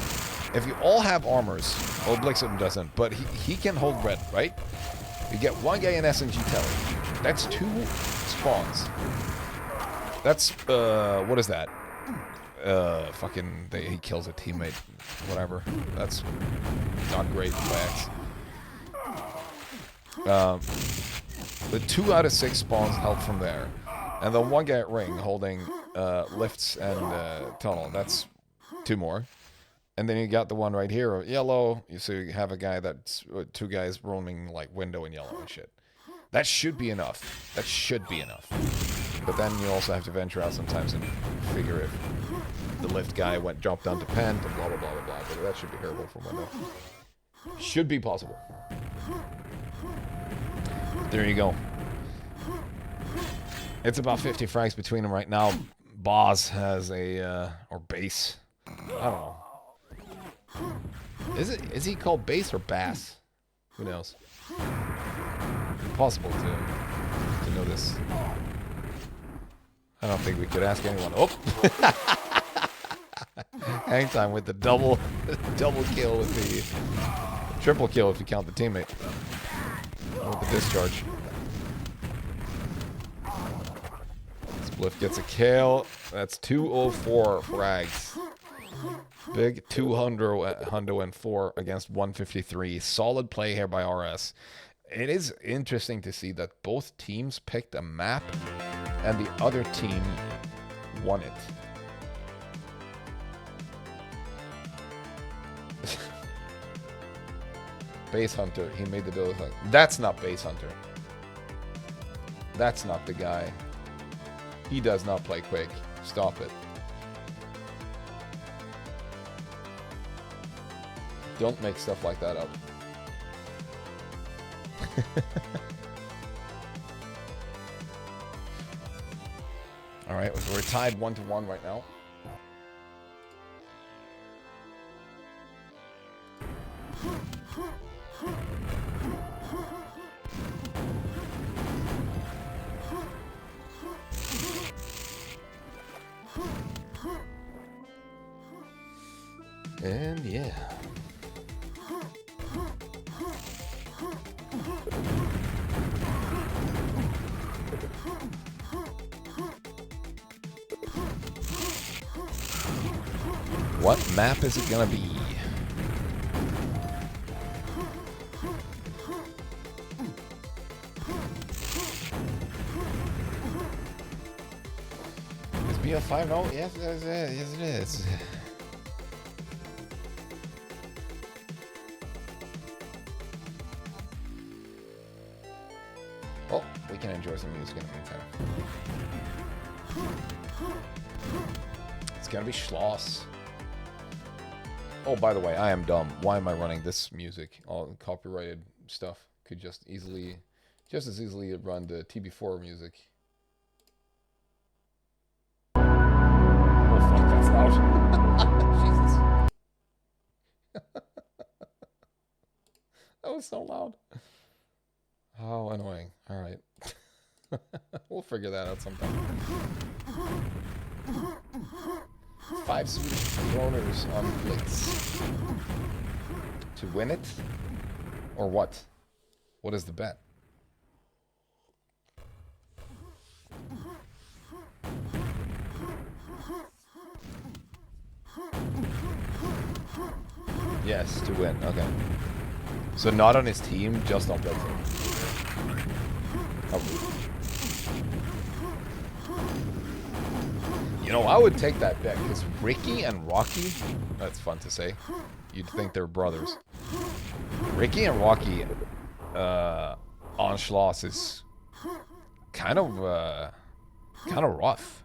If you all have armors, well, Blixum doesn't, but he can hold red, right? You get 1 guy in SNG telly. That's 2 spawns. That's, what is that? He kills a teammate. Whatever. That's not great facts. The 2 out of 6 spawns help from there. And the 1 guy at ring holding lifts and tunnel. That's 2 more. And then you got the one right here, yellow. So you have a guy that's 2 guys roaming like window and yellow and shit. That should be enough. That should be enough. But then you also have to venture out sometimes and figure if the lift guy dropped down to pent and blah blah blah blah blah. But that should be hearable from window. Should be possible. There you go. It's about 50 frags between them right now. Boz has a or base. I don't know. Is he called Bass or Bass? Who knows? Impossible to know this. I don't think we could ask anyone. Oh! Hang time with the double kill with the triple kill if you count the teammate. With the discharge. Spliff gets a kill. That's 204 frags. Big 204 against 153. Solid play here by RS. It is interesting to see that both teams picked a map and the other team won it. Base Hunter, he made the build. Like, that's not Base Hunter. That's not the guy. He does not play Quake. Stop it. Don't make stuff like that up. All right, so we're tied 1-1 right now. And yeah. What map is it gonna be? Is BF5 no? Yes, yes, it is. Oh, we can enjoy some music in the meantime. It's gonna be Schloss. Oh, by the way, I am dumb. Why am I running this music? All copyrighted stuff. Could just as easily run the TB4 music. Oh fuck, that's loud. Jesus. That was so loud. How annoying. Alright. We'll figure that out sometime. 5 Swedish kroners on Blitz. To win it? Or what? What is the bet? Yes, to win. Okay. So not on his team, just on Blitz. Oh. You know, I would take that bet, because Ricky and Rocky, that's fun to say. You'd think they're brothers. Ricky and Rocky on Schloss is kind of rough.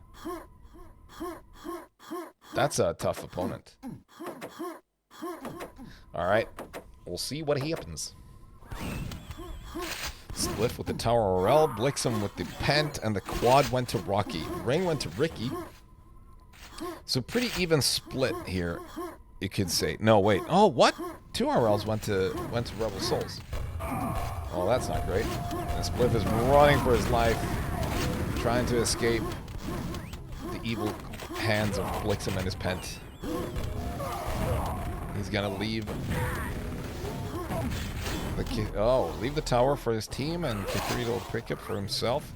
That's a tough opponent. Alright, we'll see what happens. Spliff with the Tower RL, Blixum with the Pent, and the Quad went to Rocky. Ring went to Ricky. So pretty even split here, you could say. No, wait. Oh, what? 2 RLs went to Rebel Souls. Oh, that's not great. And Spliff is running for his life, trying to escape the evil hands of Blixum and his Pent. He's gonna leave leave the tower for his team and Kikurito will pick it for himself.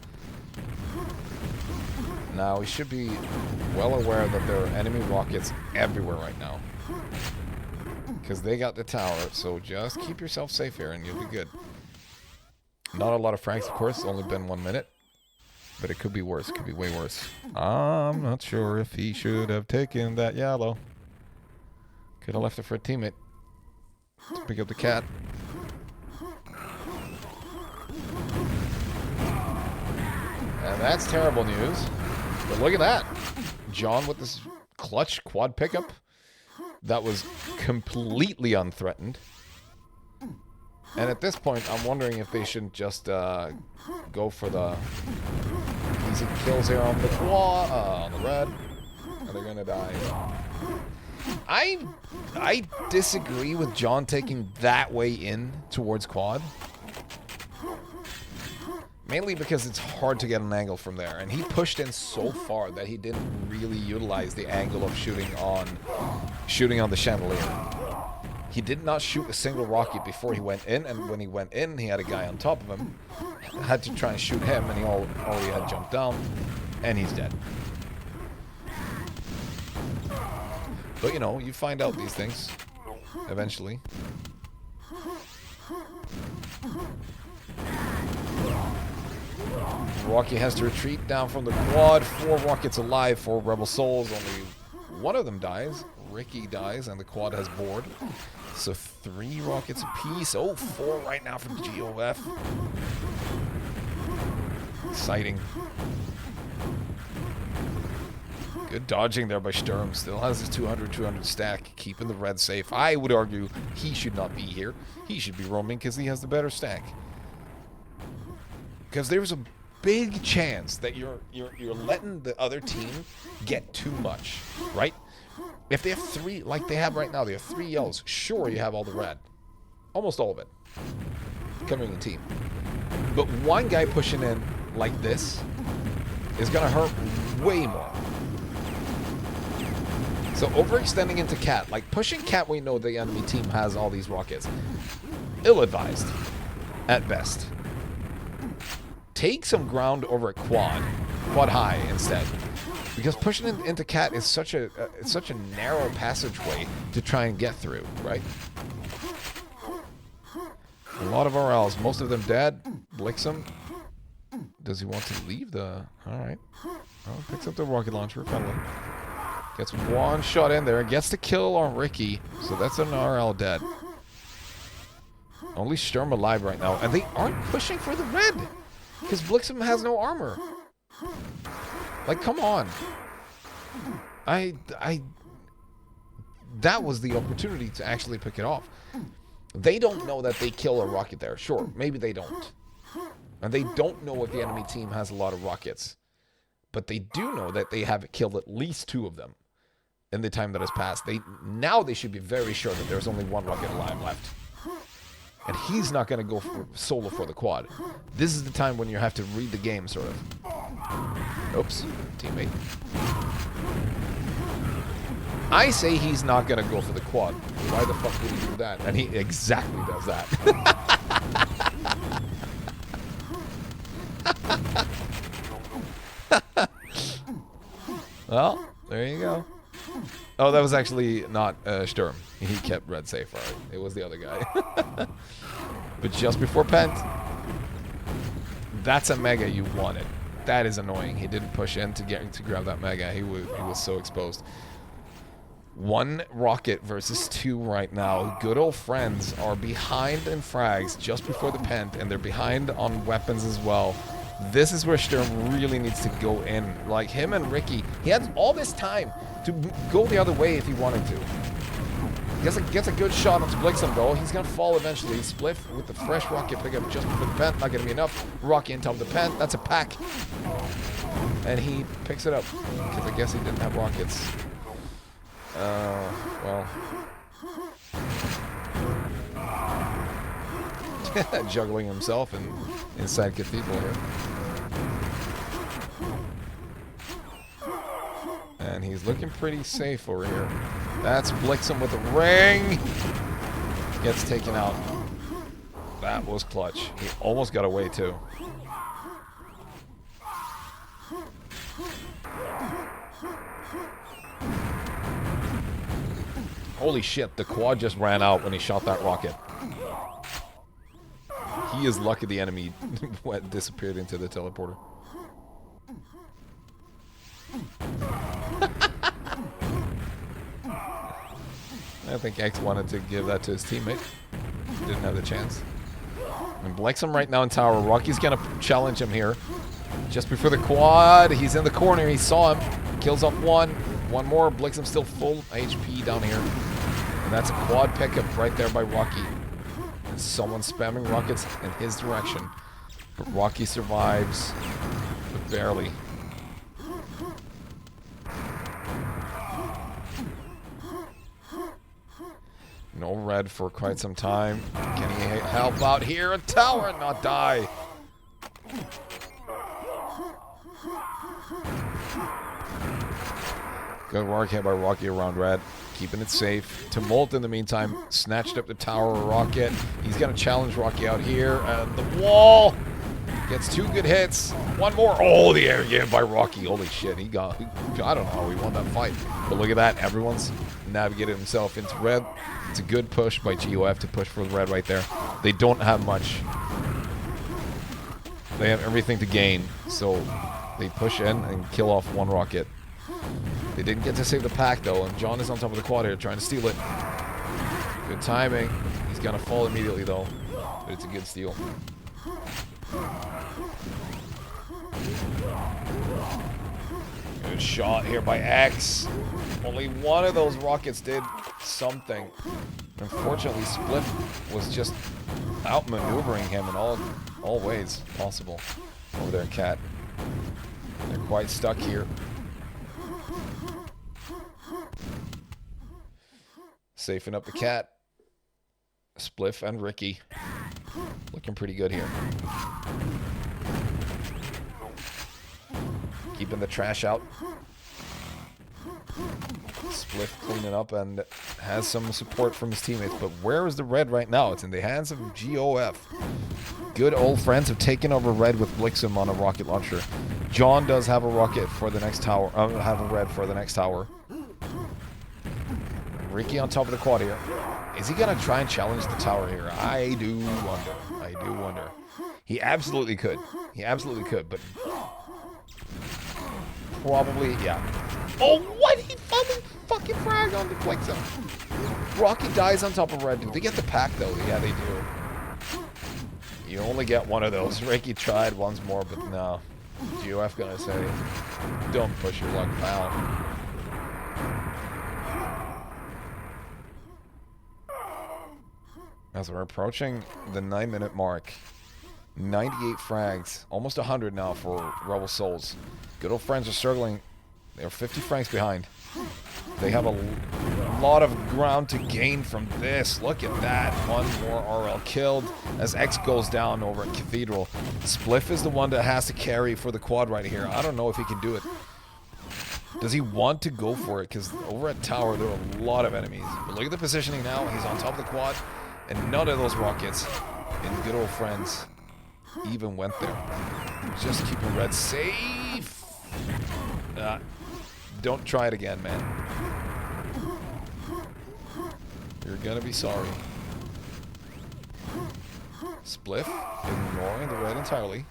Now, he should be well aware that there are enemy rockets everywhere right now. Because they got the tower, so just keep yourself safe here and you'll be good. Not a lot of frags, of course, only been 1 minute. But it could be worse, could be way worse. I'm not sure if he should have taken that yellow. Could have left it for a teammate to pick up the cat. And that's terrible news. But look at that. John with this clutch quad pickup. That was completely unthreatened. And at this point, I'm wondering if they shouldn't just go for the easy kills here on the quad, on the red. And they're gonna die. I disagree with John taking that way in towards quad. Mainly because it's hard to get an angle from there. And he pushed in so far that he didn't really utilize the angle of shooting on the chandelier. He did not shoot a single rocket before he went in, and when he went in, he had a guy on top of him. Had to try and shoot him, and he already had jumped down, and he's dead. But you know, you find out these things eventually. Rocky has to retreat down from the quad. 4 rockets alive for Rebel Souls. Only one of them dies. Ricky dies, and the quad has board. So 3 rockets apiece. Oh, 4 right now from GoF. Exciting. Good dodging there by Sturm. Still has his 200 stack, keeping the red safe. I would argue he should not be here. He should be roaming because he has the better stack. Because there's a big chance that you're letting the other team get too much, right? If they have 3, like they have right now, they have 3 yellows. Sure, you have all the red, almost all of it, coming in team. But one guy pushing in like this is gonna hurt way more. So overextending into cat, like pushing cat, we know the enemy team has all these rockets. Ill-advised, at best. Take some ground over at quad high instead, because pushing into cat is such a narrow passageway to try and get through, right? A lot of RLs, most of them dead. Blixum, does he want to leave the? All right, well, picks up the rocket launcher, friendly. Gets 1 shot in there, gets the kill on Ricky, so that's an RL dead. Only Sturm alive right now, and they aren't pushing for the red. Because Blixen has no armor. Like, come on. That was the opportunity to actually pick it off. They don't know that they kill a rocket there. Sure, maybe they don't. And they don't know if the enemy team has a lot of rockets. But they do know that they have killed at least 2 of them in the time that has passed. Now they should be very sure that there's only 1 rocket alive left. And he's not going to go solo for the quad. This is the time when you have to read the game, sort of. Oops, teammate. I say he's not going to go for the quad. Why the fuck would he do that? And he exactly does that. Well, there you go. Oh, that was actually not Sturm. He kept red safe, alright. It was the other guy. But just before Pent, that's a mega you wanted. That is annoying. He didn't push in to grab that mega. He was so exposed. 1 rocket versus 2 right now. Good old friends are behind in frags just before the Pent, and they're behind on weapons as well. This is where Sturm really needs to go in. Like him and Ricky, he had all this time to go the other way if he wanted to. He gets a good shot onto Blixen though. He's gonna fall eventually. Spliff with the fresh rocket pickup just before the Pent. Not gonna be enough. Rocky on top of the Pent. That's a pack. And he picks it up. Because I guess he didn't have rockets. Well. Juggling himself inside Cathedral here. And he's looking pretty safe over here. That's Blixen with a ring. Gets taken out. That was clutch. He almost got away too. Holy shit, the quad just ran out when he shot that rocket. He is lucky the enemy disappeared into the teleporter. I think X wanted to give that to his teammate. Didn't have the chance. And Blixen right now in tower. Rocky's gonna challenge him here. Just before the quad, he's in the corner. He saw him. Kills off 1. 1 more. Blixen still full HP down here. And that's a quad pickup right there by Rocky. And someone spamming rockets in his direction. But Rocky survives, but barely. No red for quite some time. Can he help out here? A tower and not die. Good work here by Rocky around red. Keeping it safe. Tumult in the meantime snatched up the tower rocket. He's going to challenge Rocky out here. And the wall gets 2 good hits. 1 more. Oh, the air game by Rocky. Holy shit. I don't know how he won that fight. But look at that. Everyone's navigated himself into red. It's a good push by GoF to push for the red right there. They don't have much. They have everything to gain. So they push in and kill off 1 rocket. They didn't get to save the pack though, and John is on top of the quad here trying to steal it. Good timing. He's gonna fall immediately though, but it's a good steal. Good shot here by X. Only 1 of those rockets did something. Unfortunately, Spliff was just outmaneuvering him in all ways possible over there, Cat. They're quite stuck here. Safing up the Cat. Spliff and Ricky. Looking pretty good here. Keeping the trash out. Spliff cleaning up and has some support from his teammates. But where is the red right now? It's in the hands of GoF. Good old friends have taken over red with Blixen on a rocket launcher. John does have a rocket for the next tower. Have a red for the next tower. Ricky on top of the quad here. Is he going to try and challenge the tower here? I do wonder. I do wonder. He absolutely could. He absolutely could, but probably, yeah. Oh, what? He fucking frag on the Blixen. Rocky dies on top of red. Do they get the pack, though? Yeah, they do. You only get one of those. Ricky tried once more, but no. GoF gonna say, don't push your luck, pal. As we're approaching the 9-minute mark, 98 frags, almost 100 now for Rebel Souls. Good old friends are struggling. They're 50 francs behind. They have a lot of ground to gain from this. Look at that. One more RL killed as X goes down over at Cathedral. Spliff is the one that has to carry for the quad right here. I don't know if he can do it. Does he want to go for it? Because over at Tower, there are a lot of enemies. But look at the positioning now. He's on top of the quad. And none of those rockets in good old friends even went there. Just keeping red safe. Don't try it again, man. You're gonna be sorry. Spliff, ignoring the red entirely.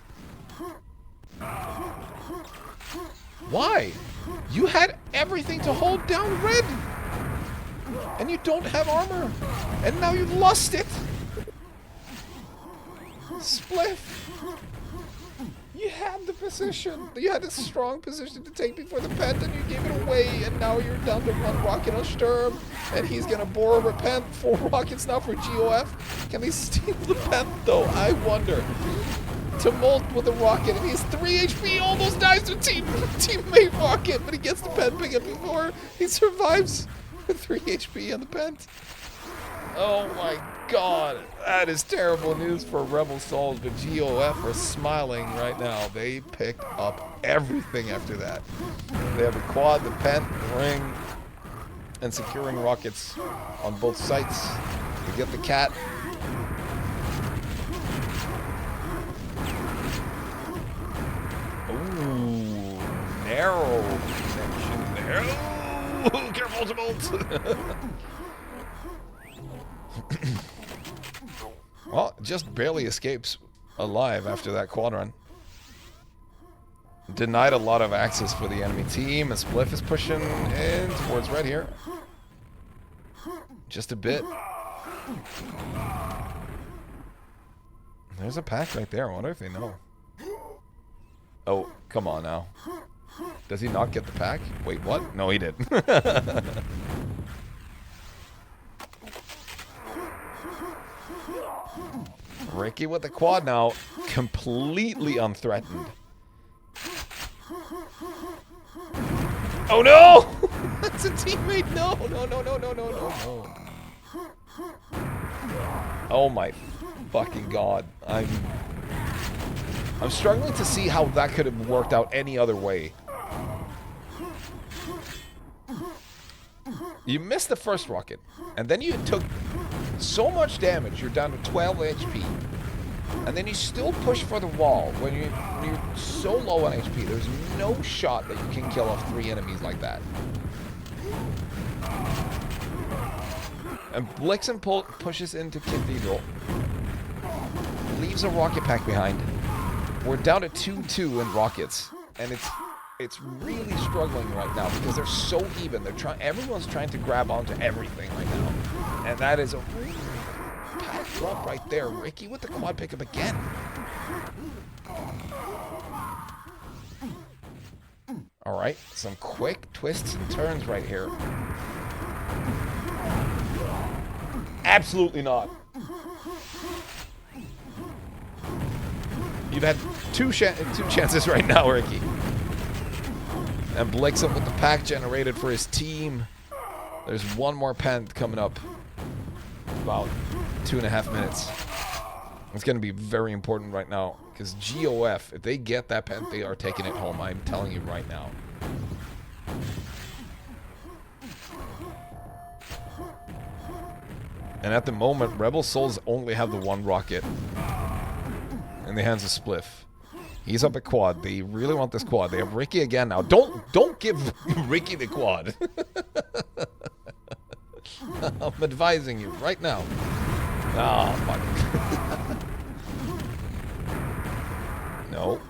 Why? You had everything to hold down red! And you don't have armor! And now you've lost it! Spliff! You had the position. You had a strong position to take before the pent, and you gave it away, and now you're down to 1 rocket on Sturm, and he's gonna bore over pent. 4 rockets now for GoF. Can they steal the pent, though? I wonder. Tumult with a rocket, and he's 3 HP, almost dies to teammate rocket, but he gets the pent pick up before he survives with 3 HP on the pent. Oh my god, that is terrible news for Rebel Souls, but GoF are smiling right now. They picked up everything after that. They have the quad, the pent, the ring, and securing rockets on both sites to get the cat. Ooh, narrow connection there. Ooh, careful, Tumult. Well, just barely escapes alive after that quad run. Denied a lot of access for the enemy team, and Spliff is pushing in towards red here. Just a bit. There's a pack right there. I wonder if they know. Oh, come on now. Does he not get the pack? Wait, what? No, he did. Ricky with the quad now, completely unthreatened. Oh no! That's a teammate! No, no, no, no, no, no, no, no. Oh my fucking god. I'm struggling to see how that could have worked out any other way. You missed the first rocket, and then you took so much damage, you're down to 12 HP. And then you still push for the wall when you're so low on HP. There's no shot that you can kill off 3 enemies like that. And Blixen pushes into Cathedral. Leaves a rocket pack behind. We're down to 2-2 in rockets. And it's really struggling right now because they're so even. Everyone's trying to grab onto everything right now. And that is a really pack drop right there. Ricky with the quad pickup again. Alright, some quick twists and turns right here. Absolutely not. You've had two chances right now, Ricky. And Blixen with the pack generated for his team. There's one more pen coming up. About 2.5 minutes. It's going to be very important right now. Because GoF, if they get that pen, they are taking it home. I'm telling you right now. And at the moment, Rebel Souls only have the 1 rocket. In the hands of Spliff. He's up at quad. They really want this quad. They have Ricky again now. Don't give Ricky the quad. I'm advising you right now. Oh, fuck. No.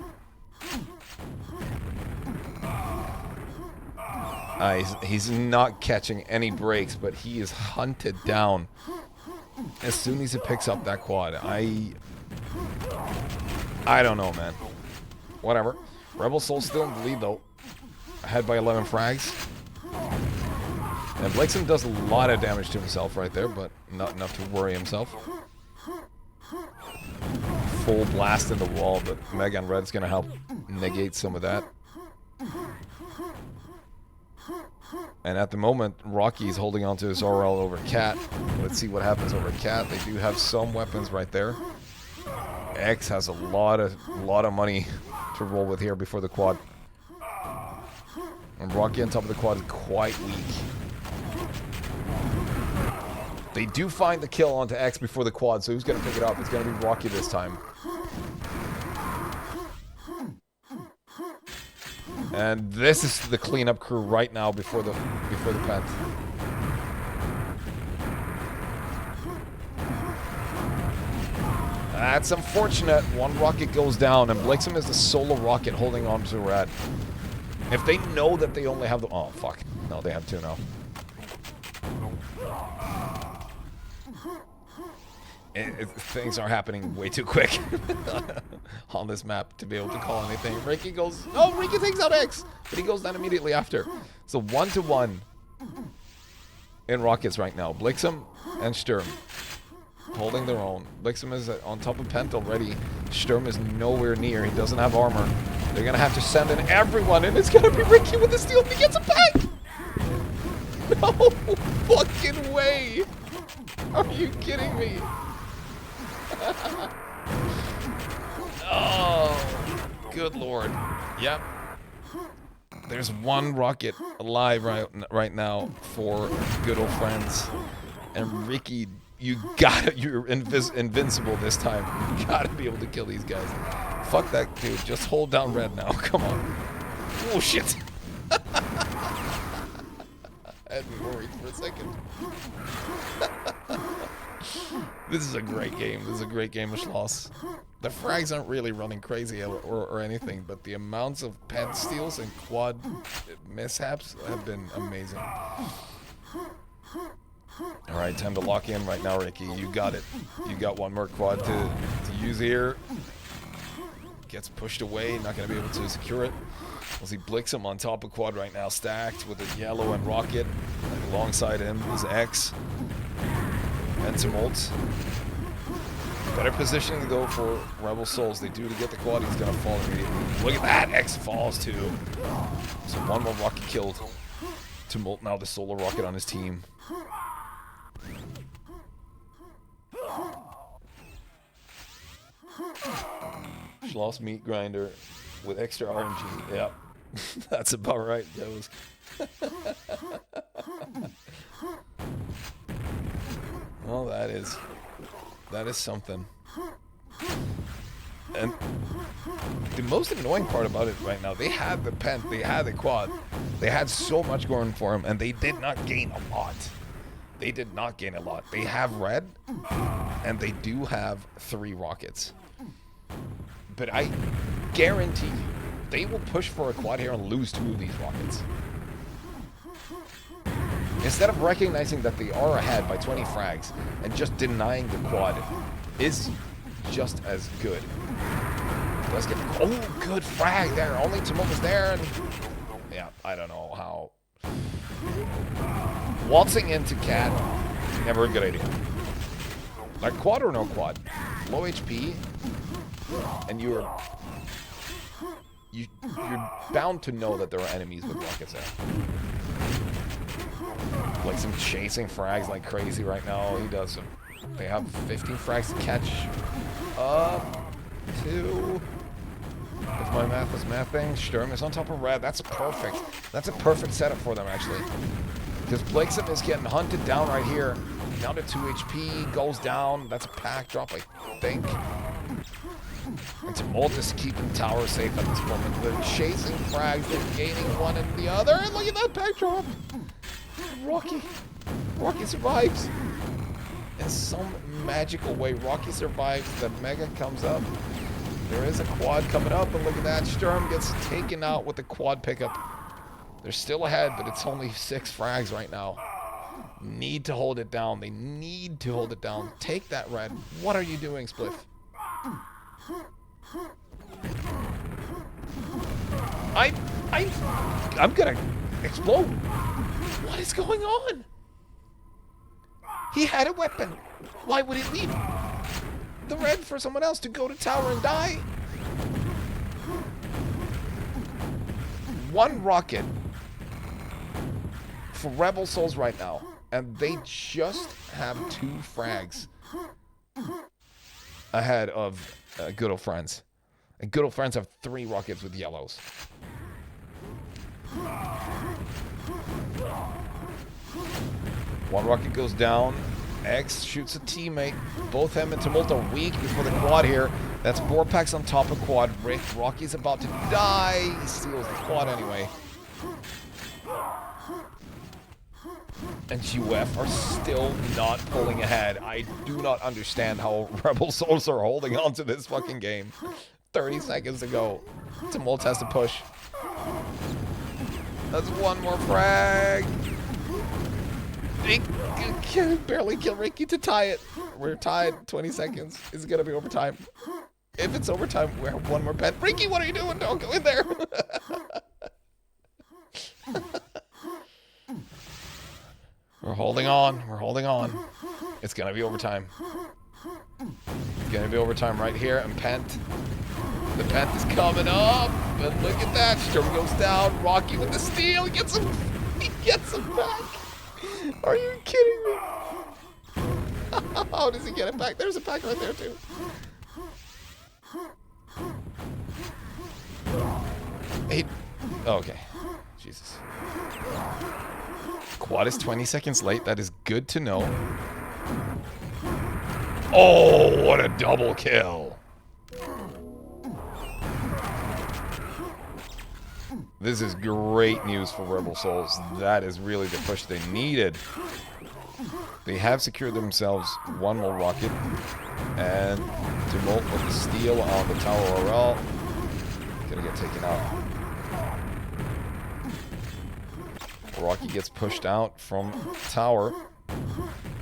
He's not catching any breaks, but he is hunted down as soon as he picks up that quad. I don't know, man. Whatever. Rebel Soul's still in the lead, though. Ahead by 11 frags. And Blixen does a lot of damage to himself right there, but not enough to worry himself. Full blast in the wall, but Mega and Red's going to help negate some of that. And at the moment, Rocky's holding on to his RL over Cat. Let's see what happens over Cat. They do have some weapons right there. X has a lot of money to roll with here before the quad. And Rocky on top of the quad is quite weak. They do find the kill onto X before the quad, so who's going to pick it up? It's going to be Rocky this time. And this is the cleanup crew right now before the pent. That's unfortunate. One rocket goes down, and Blixen is the solo rocket holding on to Red. If they know that they only have the... Oh, fuck. No, they have two now. Things are happening way too quick on this map to be able to call anything. Ricky goes... Oh, Ricky takes out X! But he goes down immediately after. So 1-to-1 in rockets right now. Blixen and Sturm holding their own. Blixen is on top of Pent already. Sturm is nowhere near. He doesn't have armor. They're going to have to send in everyone, and it's going to be Ricky with the steal. He gets it back! No fucking way! Are you kidding me? Oh, good lord. Yep. There's one rocket alive right now for good old friends. And Ricky, you're invincible this time. You gotta be able to kill these guys. Fuck that dude. Just hold down Red now. Come on. Oh, shit. I had me worried for a second. This is a great game. This is a great game of Schloss. The frags aren't really running crazy or anything, but the amounts of pent steals and quad mishaps have been amazing. Alright, time to lock in right now, Ricky. You got it. You got one more quad to use here. Gets pushed away, not going to be able to secure it. We'll see Blixen on top of quad right now, stacked with a yellow and rocket. And alongside him is X. And Tumult. Better positioning though for Rebel Souls. They do to get the quad. He's gonna fall immediately. Look at that! X falls too. So one more rocket killed. Tumult now the solo rocket on his team. Schloss meat grinder with extra RNG. Yep. That's about right, Joes. Well, that is something. And the most annoying part about it right now, they had the pent, they had the quad, they had so much going for them, and they did not gain a lot. They did not gain a lot. They have Red, and they do have 3 rockets. But I guarantee you, they will push for a quad here and lose 2 of these rockets. Instead of recognizing that they are ahead by 20 frags and just denying the quad is just as good. Let's get... Oh, good frag there. Only Tumult was there. And yeah, I don't know how. Waltzing into Cat, never a good idea. Like quad or no quad? Low HP, and you're bound to know that there are enemies with rockets there. Like some chasing frags like crazy right now. He does some. They have 15 frags to catch up to. If my math is mathing, Sturm is on top of Red. That's a perfect setup for them actually. Because Blixen is getting hunted down right here. Down to 2 HP, goes down. That's a pack drop, I think. And Tumult is keeping tower safe at this moment. They're chasing frags, they're gaining one and the other. And look at that pack drop. Rocky survives. In some magical way, Rocky survives. The Mega comes up. There is a quad coming up, and look at that. Sturm gets taken out with the quad pickup. They're still ahead, but it's only 6 frags right now. Need to hold it down. They need to hold it down. Take that Red. What are you doing, Spliff? I'm gonna explode. What is going on? He had a weapon. Why would he leave the red for someone else to go to tower and die? One rocket for Rebel Souls right now, and they just have 2 frags ahead of Good Old Friends. And Good Old Friends have 3 rockets with yellows. One rocket goes down. X shoots a teammate. Both him and Tumult are weak before the quad here. That's Borpax on top of quad. Rocky's about to die. He steals the quad anyway. And GoF are still not pulling ahead. I do not understand how Rebel Souls are holding on to this fucking game. 30 seconds to go. Tumult has to push. That's one more frag. He can barely kill Ricky to tie it. We're tied. 20 seconds. Is it going to be overtime? If it's overtime, we have one more pet. Ricky, what are you doing? Don't go in there. We're holding on. We're holding on. It's going to be overtime. It's going to be overtime right here. And Pent. The Pent is coming up. And look at that. Sturm goes down. Rocky with the steal. He gets him. He gets him back. Are you kidding me? How does he get it back? There's a pack right there, too. Okay. Jesus. Quad is 20 seconds late. That is good to know. Oh, what a double kill. This is great news for Rebel Souls. That is really the push they needed. They have secured themselves one more rocket. And Tumult with the steal on the Tower RL. Gonna get taken out. Rocky gets pushed out from Tower.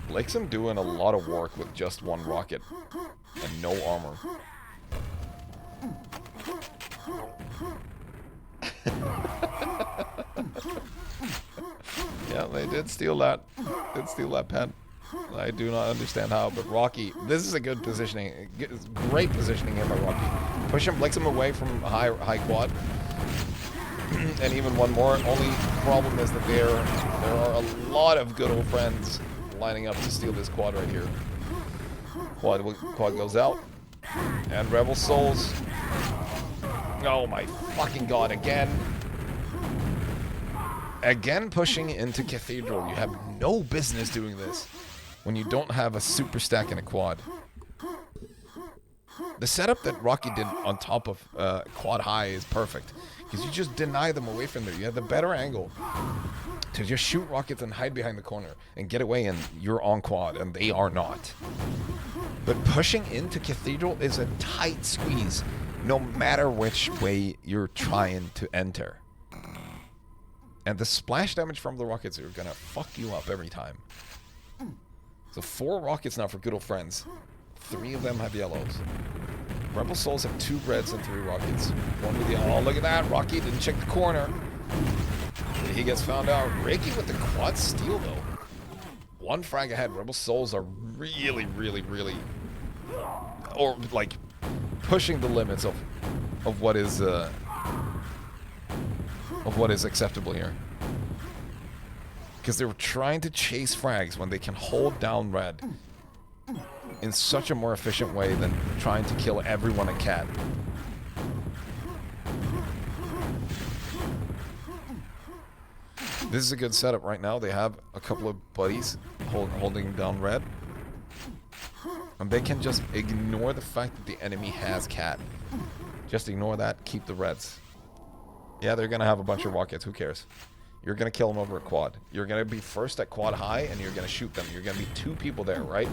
Blixem doing a lot of work with just one rocket. And no armor. Yeah, they did steal that. Did steal that pen. I do not understand how, but Rocky, this is a good positioning. Great positioning here by Rocky. Pushing Blixem away from high quad. And even one more. Only problem is that there are a lot of good old friends lining up to steal this quad right here. Quad goes out. And Rebel Souls. Oh my fucking god, again. Again pushing into Cathedral. You have no business doing this when you don't have a super stack and a quad. The setup that Rocky did on top of quad high is perfect. Because you just deny them away from there. You have the better angle to just shoot rockets and hide behind the corner and get away, and you're on quad, and they are not. But pushing into Cathedral is a tight squeeze, no matter which way you're trying to enter. And the splash damage from the rockets are gonna fuck you up every time. So 4 rockets now for good old friends. 3 of them have yellows. Rebel Souls have 2 reds and 3 rockets. One with yellow. Oh, look at that. Rocky didn't check the corner. He gets found out. Ricky with the quad steal, though. 1 frag ahead. Rebel Souls are really, really, really... Or, like, pushing the limits of what is... of what is acceptable here. Because they were trying to chase frags when they can hold down red in such a more efficient way than trying to kill everyone at cat. This is a good setup right now. They have a couple of buddies holding down red. And they can just ignore the fact that the enemy has cat. Just ignore that, keep the reds. Yeah, they're going to have a bunch of rockets. Who cares? You're going to kill them over a quad. You're going to be first at quad high, and you're going to shoot them. You're going to be 2 people there, right?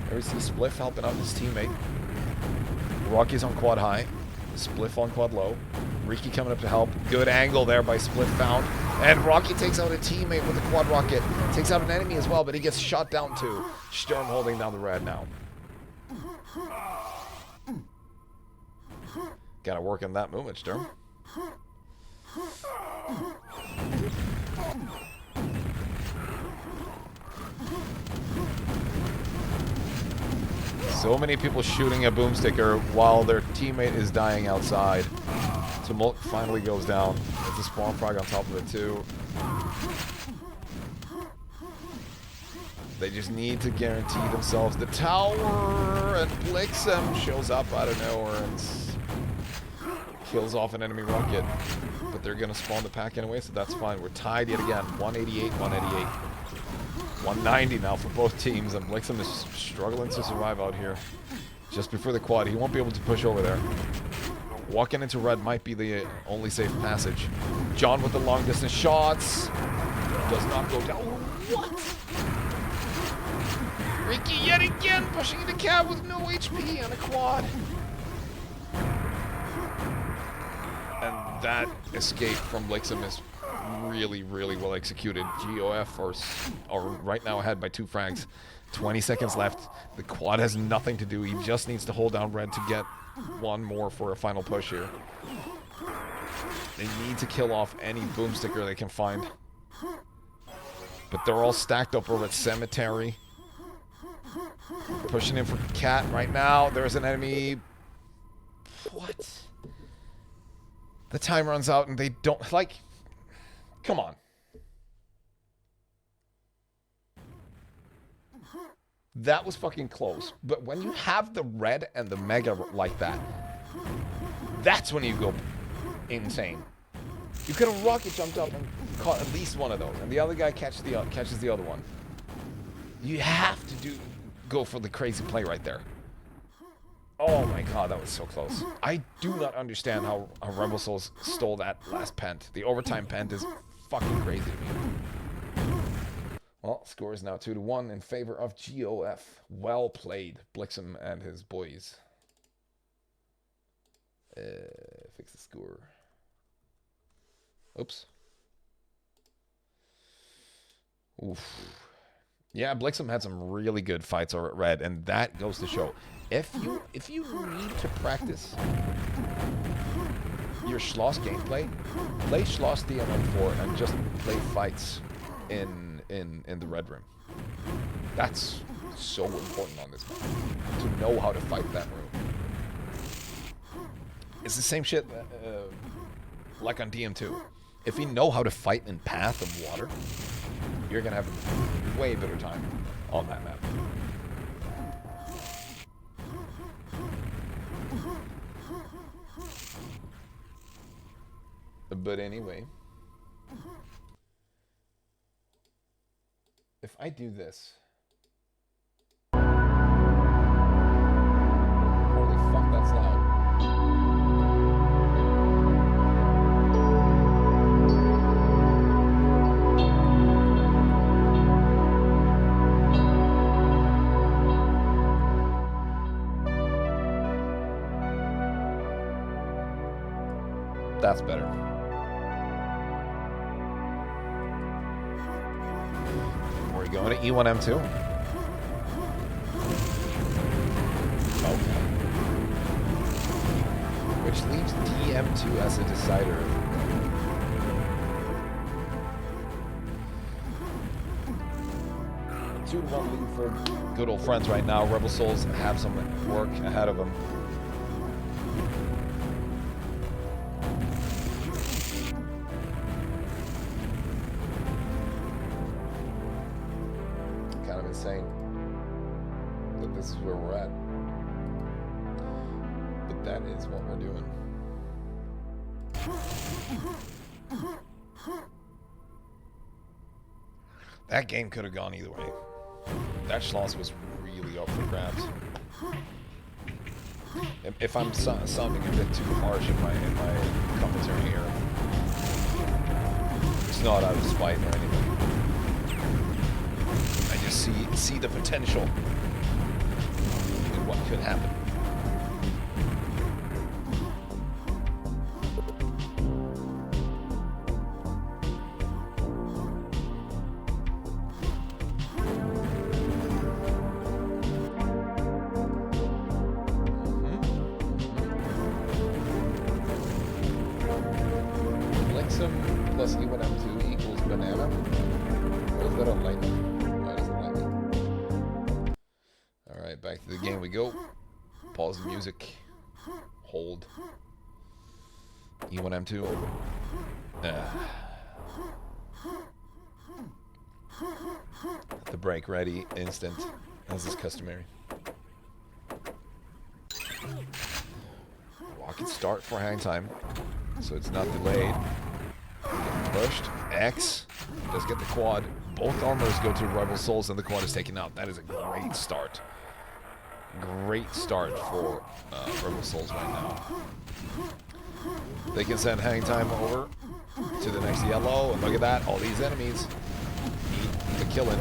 There we see Spliff helping out his teammate. Rocky's on quad high. Spliff on quad low. Ricky coming up to help. Good angle there by Spliff found. And Rocky takes out a teammate with a quad rocket. Takes out an enemy as well, but he gets shot down too. Sturm holding down the red now. Gotta work on that movement, Sturm. So many people shooting a boomsticker while their teammate is dying outside. Tumult finally goes down. There's a spawn frog on top of it too. They just need to guarantee themselves the tower, and Blixem shows up out of nowhere and kills off an enemy rocket. But they're gonna spawn the pack anyway, so that's fine. We're tied yet again. 188, 188. 190 now for both teams, and Blixem is struggling to survive out here. Just before the quad, he won't be able to push over there. Walking into red might be the only safe passage. John with the long distance shots. Does not go down. What? Ricky yet again pushing the cab with no HP on a quad. And that escape from Blixem is really, really well executed. GoF are right now ahead by 2 frags. 20 seconds left. The quad has nothing to do. He just needs to hold down red to get one more for a final push here. They need to kill off any boomsticker they can find. But they're all stacked up over at cemetery. Pushing in for Cat right now. There's an enemy. What? The time runs out and they don't, like, come on. That was fucking close. But when you have the red and the mega like that, that's when you go insane. You could have rocket jumped up and caught at least one of those, and the other guy catches the other one. You have to go for the crazy play right there. Oh my god, that was so close. I do not understand how Rebel Souls stole that last pent. The overtime pent is fucking crazy to me. Well, score is now 2-1 in favor of GoF. Well played, Blixem and his boys. Fix the score. Oops. Oof. Yeah, Blixem had some really good fights over at red, and that goes to show. If you need to practice your Schloss gameplay, play Schloss DMM4 and just play fights in the red room. That's so important on this map, to know how to fight that room. It's the same shit like on DM2. If you know how to fight in path and water, you're gonna have a way better time on that map. But anyway, if I do this, holy fuck, that's loud. That's better. We're going to E1M2. Okay. Which leaves DM2 as a decider. Two to one lead for good old friends right now. Rebel Souls have some work ahead of them. Kind of insane that this is where we're at. But that is what we're doing. That game could have gone either way. That Schloss was really up for grabs. If I'm sounding a bit too harsh in my commentary here, it's not out of spite or anything. I just see the potential in what could happen. plus E1M2 equals banana. Or is that a lightning? That is a lightning. Alright, back to the game we go. Pause the music. Hold. E1M2. The break ready, instant, as is customary. Rocket start for hang time, so it's not delayed. Getting pushed. X does get the quad. Both armors go to Rebel Souls, and the quad is taken out. That is a great start. Great start for Rebel Souls right now. They can send hang time over to the next yellow, and look at that. All these enemies need the killing.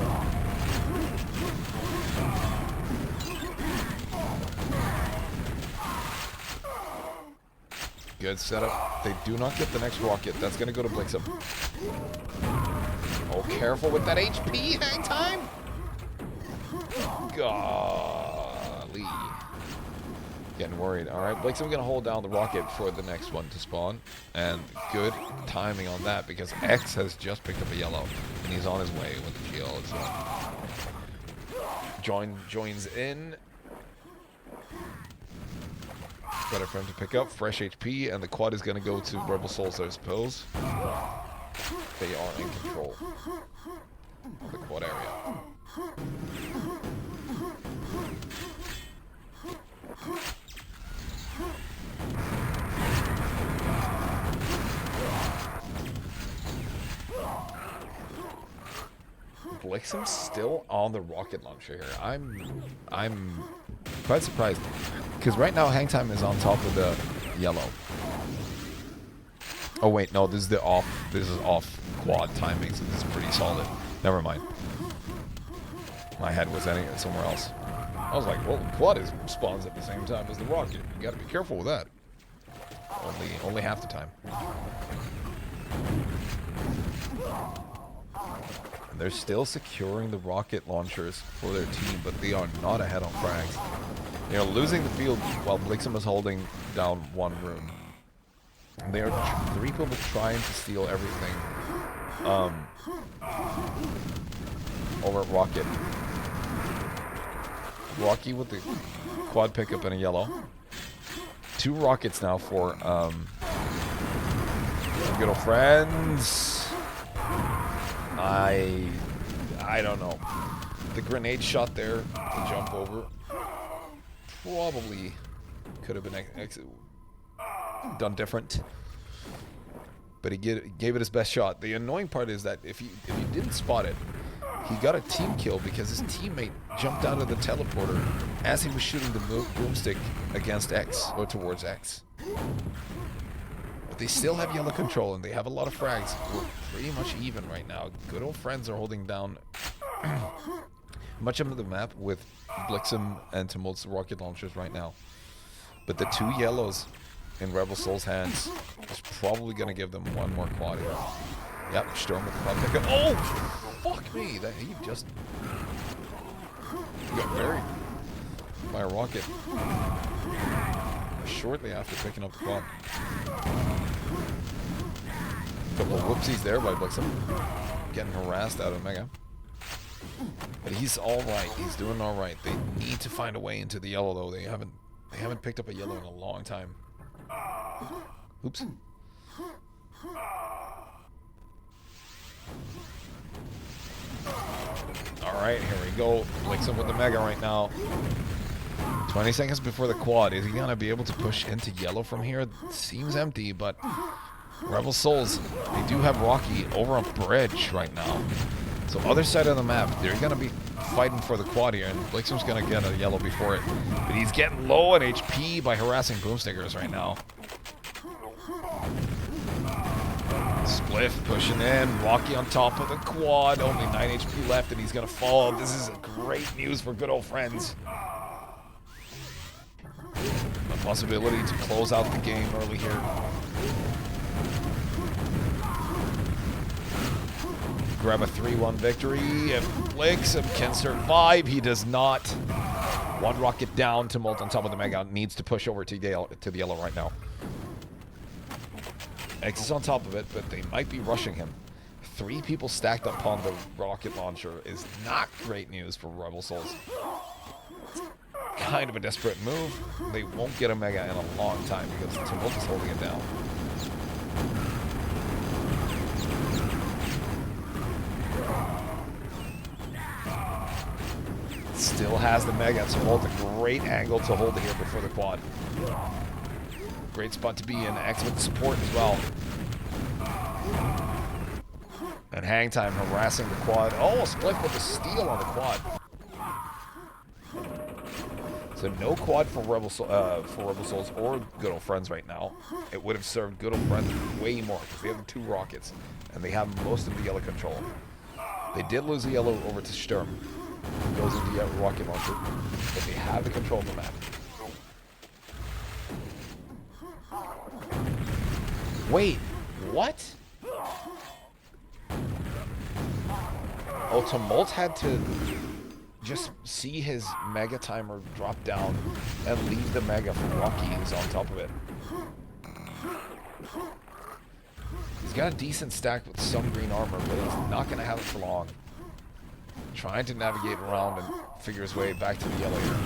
Good setup. They do not get the next rocket. That's going to go to Blixum. Oh, careful with that HP. Hang time. Golly. Getting worried. All right, Blixum going to hold down the rocket for the next one to spawn. And good timing on that because X has just picked up a yellow. And he's on his way with the shield. So joins in. Better for him to pick up. Fresh HP, and the quad is going to go to Rebel Souls, I suppose. They are in control of the quad area. Blixum's still on the rocket launcher here. I'm quite surprised because right now hang time is on top of the yellow. Oh wait, no, this is the off. This is off quad timing, so this is pretty solid. Never mind. My head was heading somewhere else. I was like, well, the quad spawns at the same time as the rocket. You got to be careful with that. Only half the time. And they're still securing the rocket launchers for their team, but they are not ahead on frags. They are losing the field while Blixum is holding down one room. They are three people trying to steal everything over at Rocket. Rocky with the quad pickup and a yellow. Two rockets now for good old friends. I don't know. The grenade shot there to jump over probably could have been done different. But he gave it his best shot. The annoying part is that if you didn't spot it, he got a team kill because his teammate jumped out of the teleporter as he was shooting the boomstick against X, or towards X. But they still have yellow control and they have a lot of frags. We're pretty much even right now. Good old friends are holding down much of the map with Blixum and Tumult's rocket launchers right now. But the two yellows in Rebel Soul's hands is probably going to give them one more quad here. Yep, Storm with the quad pickup. Oh, fuck me! That he just got buried by a rocket shortly after picking up the quad. Couple of whoopsies there by Blixum, getting harassed out of Mega. But he's all right. He's doing all right. They need to find a way into the yellow though. They haven't picked up a yellow in a long time. Oops. Alright, here we go. Blixum with the Mega right now. 20 seconds before the quad. Is he going to be able to push into yellow from here? It seems empty, but Rebel Souls, they do have Rocky over a bridge right now. So other side of the map, they're going to be fighting for the quad here, and Blixum's going to get a yellow before it. But he's getting low on HP by harassing boomstickers right now. Spliff pushing in, Rocky on top of the quad, only 9 HP left and he's gonna fall. This is great news for good old friends. A possibility to close out the game early here. Grab a 3-1 victory. If Blixum can survive, he does not. One rocket down, Tumult on top of the Mega, needs to push over to the yellow right now. X is on top of it, but they might be rushing him. 3 people stacked upon the rocket launcher is not great news for Rebel Souls. It's kind of a desperate move. They won't get a Mega in a long time because Tumult is holding it down. Still has the Mega. Tumult, a great angle to hold it here before the quad. Great spot to be in. X with the support as well. And Hang Time harassing the quad. Oh, split with the steal on the quad. So no quad for Rebel Souls or Good Old Friends right now. It would have served Good Old Friends way more because they have the 2 rockets and they have most of the yellow control. They did lose the yellow over to Sturm. Goes into the rocket launcher, but they have the control of the map. Wait, what? Oh, Tumult had to just see his Mega timer drop down and leave the Mega for Rocky, who's on top of it. He's got a decent stack with some green armor, but he's not going to have it for long. Trying to navigate around and figure his way back to the yellow here.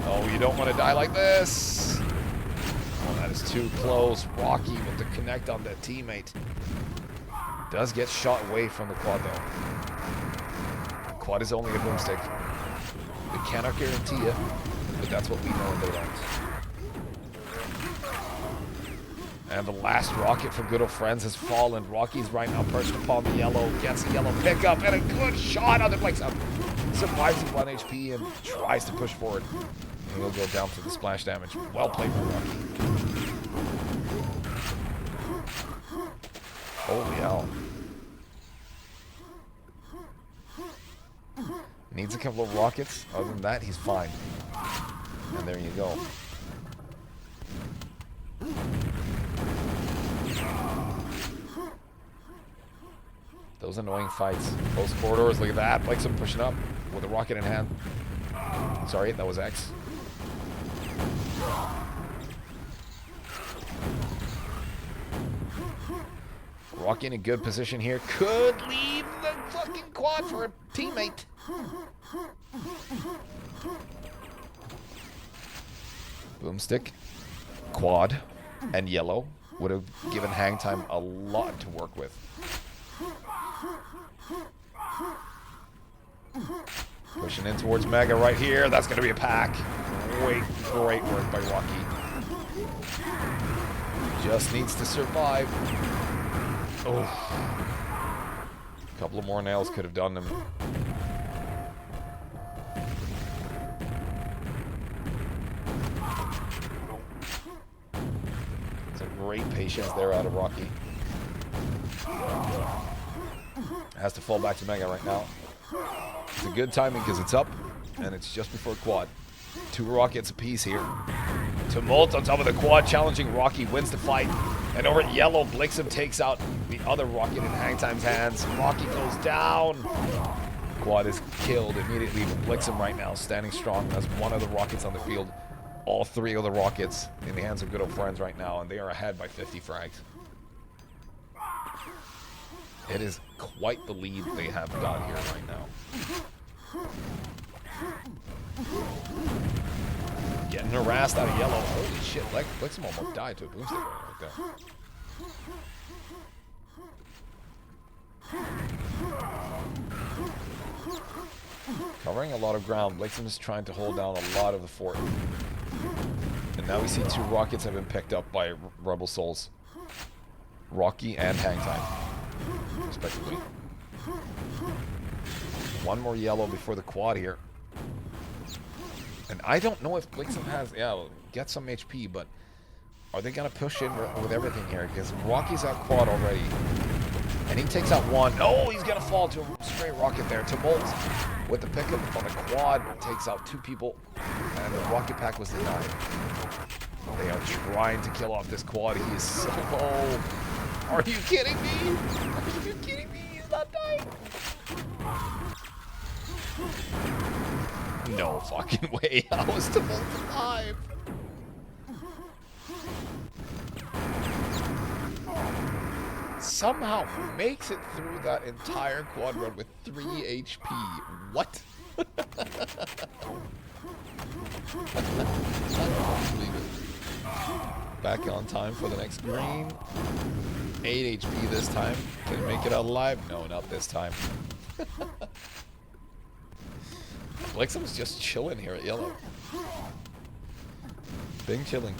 Oh, you don't want to die like this. Oh, that is too close. Rocky with the connect on that teammate. Does get shot away from the quad though. The quad is only a boomstick. They cannot guarantee it, but that's what we know they don't. And the last rocket for Good Old Friends has fallen. Rocky's right now perched upon the yellow. Gets the yellow pickup and a good shot on the Blake's up. Survives with 1 HP and tries to push forward. And he'll go down for the splash damage. Well played by Rocky. Holy hell. Needs a couple of rockets. Other than that, he's fine. And there you go. Those annoying fights. Close corridors, look at that. Blakeson pushing up with a rocket in hand. Sorry, that was X. Rocky in a good position here. Could leave the fucking quad for a teammate. Boomstick, quad, and yellow would have given Hang Time a lot to work with. Pushing in towards Mega right here. That's going to be a pack. Great work by Rocky. Just needs to survive. Oh. A couple of more nails could have done him. Some great patience there out of Rocky. Has to fall back to Mega right now. It's a good timing because it's up, and it's just before quad. 2 rockets apiece here. Tumult on top of the quad, challenging Rocky, wins the fight. And over at yellow, Blixen takes out the other rocket in Hang Time's hands. Rocky goes down. Quad is killed immediately, but Blixen right now standing strong as one of the rockets on the field. All 3 of the rockets in the hands of Good Old Friends right now, and they are ahead by 50 frags. It is quite the lead they have got here right now. Getting harassed out of yellow. Holy shit, Blixen almost died to a boomstick right there. Covering a lot of ground. Blixen is trying to hold down a lot of the fort. And now we see 2 rockets have been picked up by Rebel Souls. Rocky and Hang Time, respectively. 1 more yellow before the quad here. And I don't know if Blixen has, get some HP, but are they going to push in with everything here? Because Rocky's out quad already. And he takes out 1. Oh, he's going to fall to a straight rocket there. Tumult with the pickup on the quad takes out 2 people. And the rocket pack was denied. They are trying to kill off this quad. He is so low. Are you kidding me? Are you kidding me? He's not dying. No fucking way. How is Tumult alive? somehow makes it through that entire quad run with 3 HP. What? Back on time for the next green. 8 HP this time. Can he make it out alive? No, not this time. Blixum's just chilling here at yellow. Bing chilling.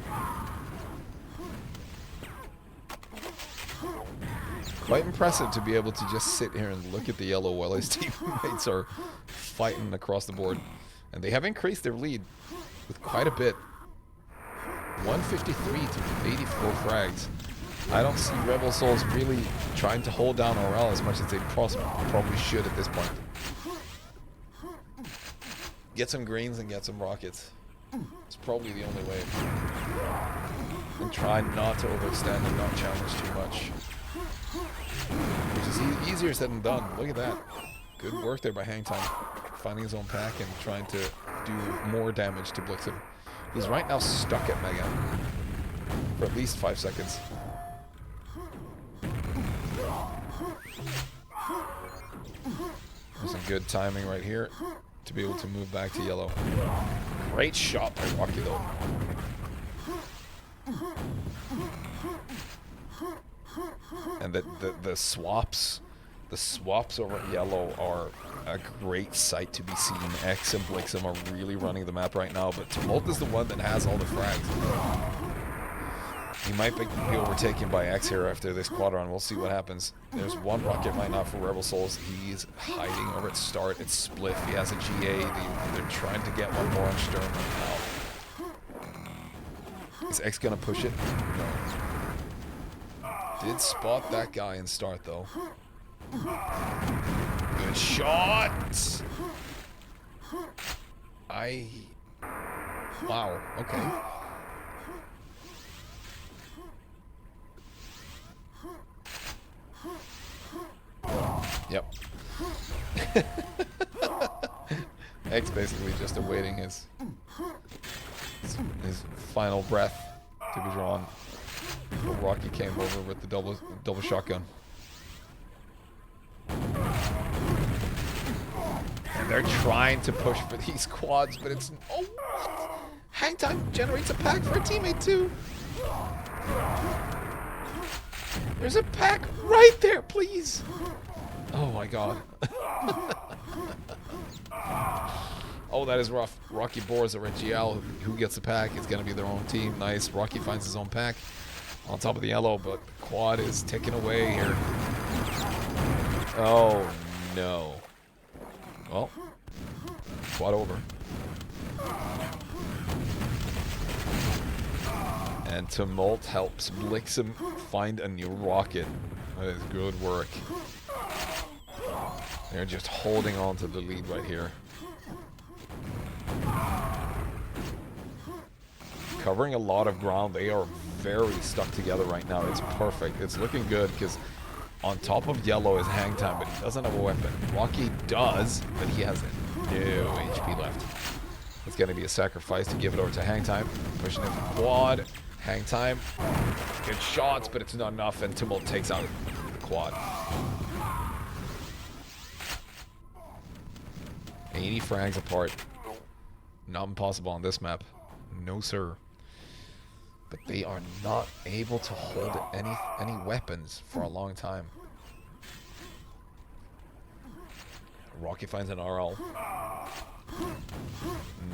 Quite impressive to be able to just sit here and look at the yellow while his teammates are fighting across the board. And they have increased their lead with quite a bit. 153 to 84 frags. I don't see Rebel Souls really trying to hold down RL as much as they probably should at this point. Get some greens and get some rockets. It's probably the only way. And try not to overextend and not challenge too much. Which is easier said than done. Look at that. Good work there by Hangtime. Finding his own pack and trying to do more damage to Blixum. He's right now stuck at Mega for at least 5 seconds. There's some good timing right here to be able to move back to yellow. Great shot by Rocky though. And the swaps over at yellow are a great sight to be seen. X and Blixum are really running the map right now, but Tumult is the one that has all the frags. He might be overtaken by X here after this quad run. We'll see what happens. There's one rocket right now for Rebel Souls. He's hiding over at start. It's Spliff. He has a GA. They're trying to get one more on Stern right now. Is X gonna push it? No. Did spot that guy in start though. Good shot! Wow, okay. Yep. X basically just awaiting his final breath to be drawn. But Rocky came over with the double shotgun. And they're trying to push for these quads, but it's... Oh, what? Hangtime generates a pack for a teammate, too. There's a pack right there, please. Oh, my God. Oh, that is rough. Rocky Boars are at GL. Who gets the pack? It's going to be their own team. Nice. Rocky finds his own pack on top of the yellow, but the quad is ticking away here. Oh, no. Well, quad over. And Tumult helps Blixum find a new rocket. That is good work. They're just holding on to the lead right here. Covering a lot of ground. They are very stuck together right now. It's perfect. It's looking good because on top of yellow is Hangtime, but he doesn't have a weapon. Rocky does, but he has no HP left. It's going to be a sacrifice to give it over to Hangtime. Pushing in for quad. Hangtime. Good shots, but it's not enough, and Tumult takes out the quad. 80 frags apart. Not impossible on this map. No, sir. But they are not able to hold any weapons for a long time. Rocky finds an RL.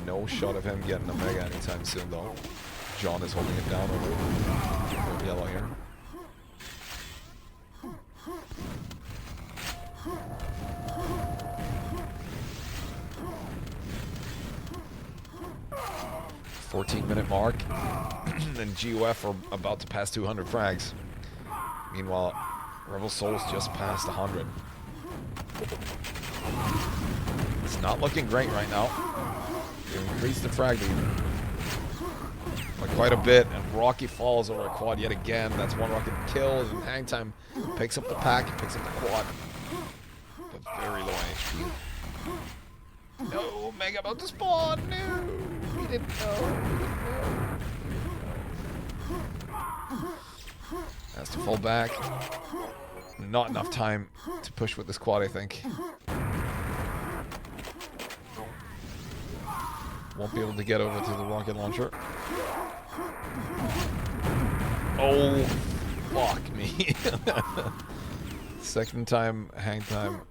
No shot of him getting a mega anytime soon, though. John is holding it down over yellow here. .14-minute mark, and GoF are about to pass 200 frags. Meanwhile, Rebel Souls just passed 100. It's not looking great right now. They've increased the frag lead by quite a bit, and Rocky falls over a quad yet again. That's one rocket killed, and Hangtime picks up the pack and picks up the quad. But very low HP. No, Mega about to spawn. No, he didn't know. Has to fall back. Not enough time to push with this quad, I think. Won't be able to get over to the rocket launcher. Oh, fuck me. Second time, hang time.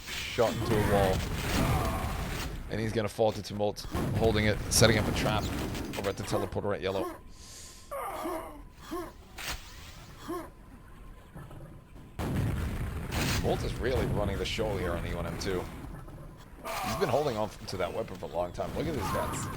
Shot into a wall. And he's going to fall to Tumult, holding it, setting up a trap over at the teleporter at yellow. Tumult is really running the show here on E1M2. He's been holding on to that weapon for a long time. Look at his guns.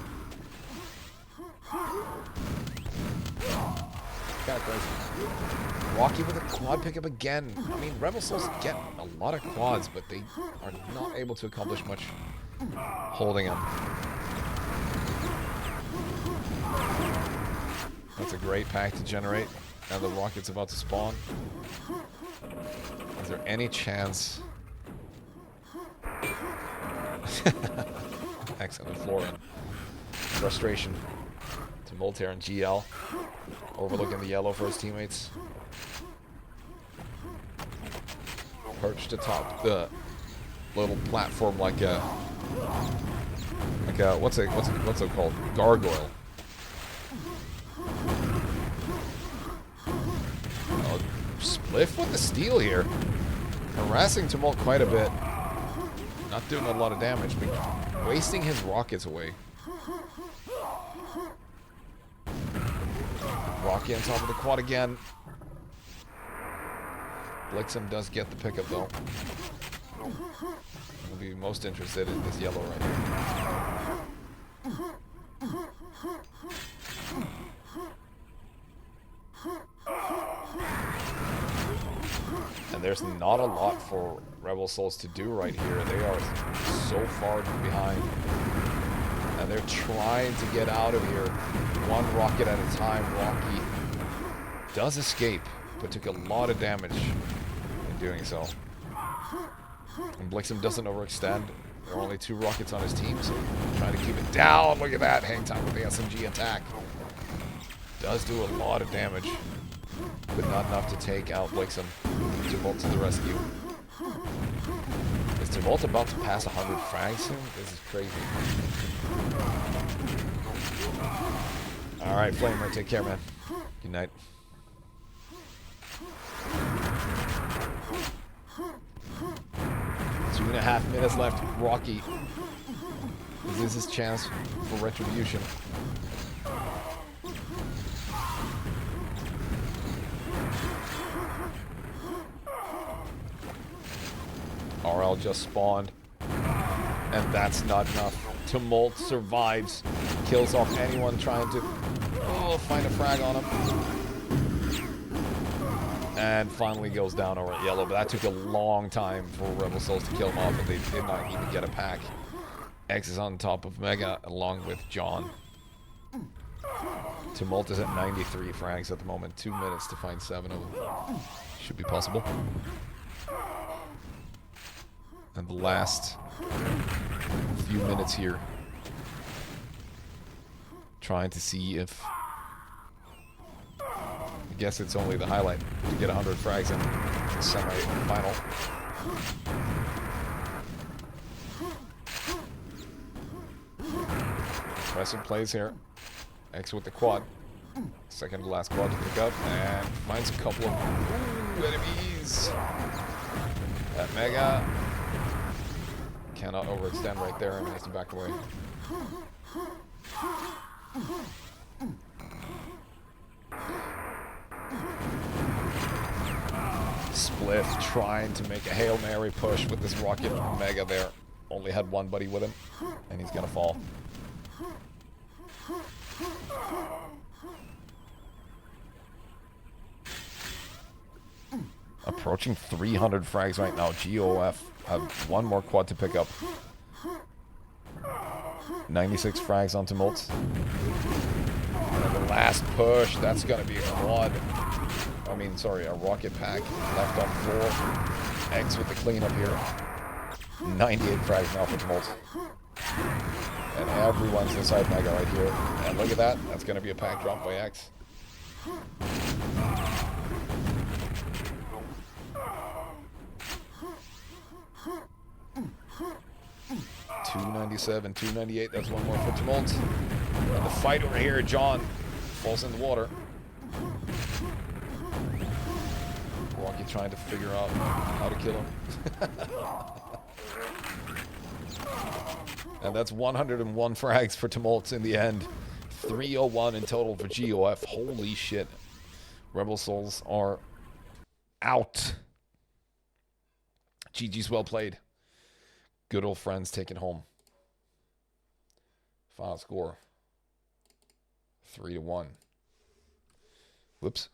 Kind of crazy. Rocky with a quad pickup again. I mean, Rebel Souls get a lot of quads, but they are not able to accomplish much holding them. That's a great pack to generate. Now the rocket's about to spawn. Is there any chance? Excellent Florian. Frustration to Moltaire and GL. Overlooking the yellow for his teammates. Perched atop the little platform like a what's it called? Gargoyle. Oh, Spliff with the steal here. Harassing Tumult quite a bit. Not doing a lot of damage, but wasting his rockets away. Rocky on top of the quad again. Blixen does get the pickup though. I'll be most interested in this yellow right here. And there's not a lot for Rebel Souls to do right here. They are so far behind. And they're trying to get out of here. One rocket at a time. Rocky does escape, but took a lot of damage in doing so. And Blixen doesn't overextend. There are only 2 rockets on his team, so trying to keep it down. Look at that. Hang time with the SMG attack. Does do a lot of damage, but not enough to take out Blixen. Tumult to the rescue. Is Tumult about to pass 100 frags soon? This is crazy. Alright, Flamer, take care, man. Good night. Two and a half minutes left. Rocky. This is his chance for retribution. RL just spawned. And that's not enough. Tumult survives. Kills off anyone trying to find a frag on him. And finally goes down over at yellow. But that took a long time for Rebel Souls to kill him off. And they did not even get a pack. X is on top of Mega along with John. Tumult is at 93 frags at the moment. 2 minutes to find 7 of them. Should be possible. And the last few minutes here. Trying to see if... I guess it's only the highlight to get 100 frags in the semi-final. Impressive plays here. X with the quad. Second to last quad to pick up. And finds a couple of enemies. That Mega cannot overextend right there and has to back away. Spliff trying to make a Hail Mary push with this rocket. Mega there. Only had one buddy with him. And he's gonna fall. Approaching 300 frags right now. GoF have one more quad to pick up. 96 frags on Tumult. And the last push, that's gonna be a quad. I mean, sorry, a rocket pack left on 4. X with the cleanup here. 98 frags now for Tumult. And everyone's inside Mega right here. And look at that, that's gonna be a pack drop by X. $297, $298. That's one more for Tumult. And the fight over here, John falls in the water. Rocky trying to figure out how to kill him. And that's 101 frags for Tumult in the end. 301 in total for GoF. Holy shit. Rebel Souls are out. GG's well played. Good old friends taking home. Final score 3-1. Whoops.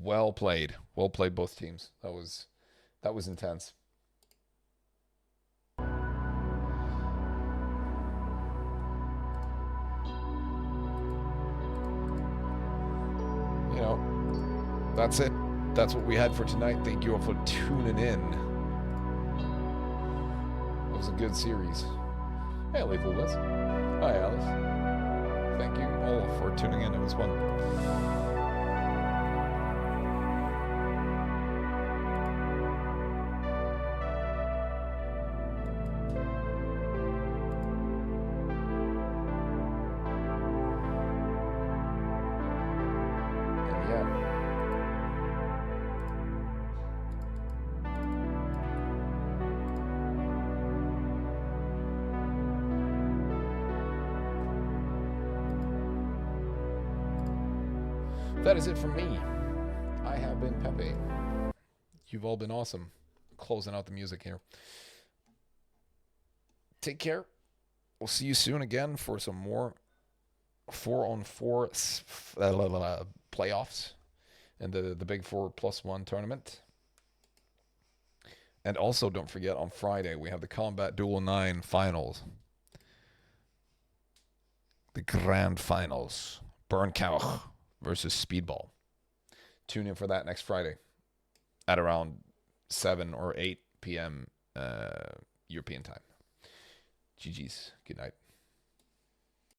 Well played. Well played both teams. That was intense. You know, that's it. That's what we had for tonight. Thank you all for tuning in. It was a good series. Hey, Lethal Bliss. Hi, Alice. Thank you all for tuning in. It was fun. That is it from me. I have been Pepe. You've all been awesome. Closing out the music here. Take care. We'll see you soon again for some more 4-on-4 playoffs in the big 4+1 tournament. And also, don't forget, on Friday, we have the Combat Duel 9 finals. The grand finals. Bernkauch versus Speedball. Tune in for that next Friday at around 7 or 8 p.m. European time. GG's. Good night.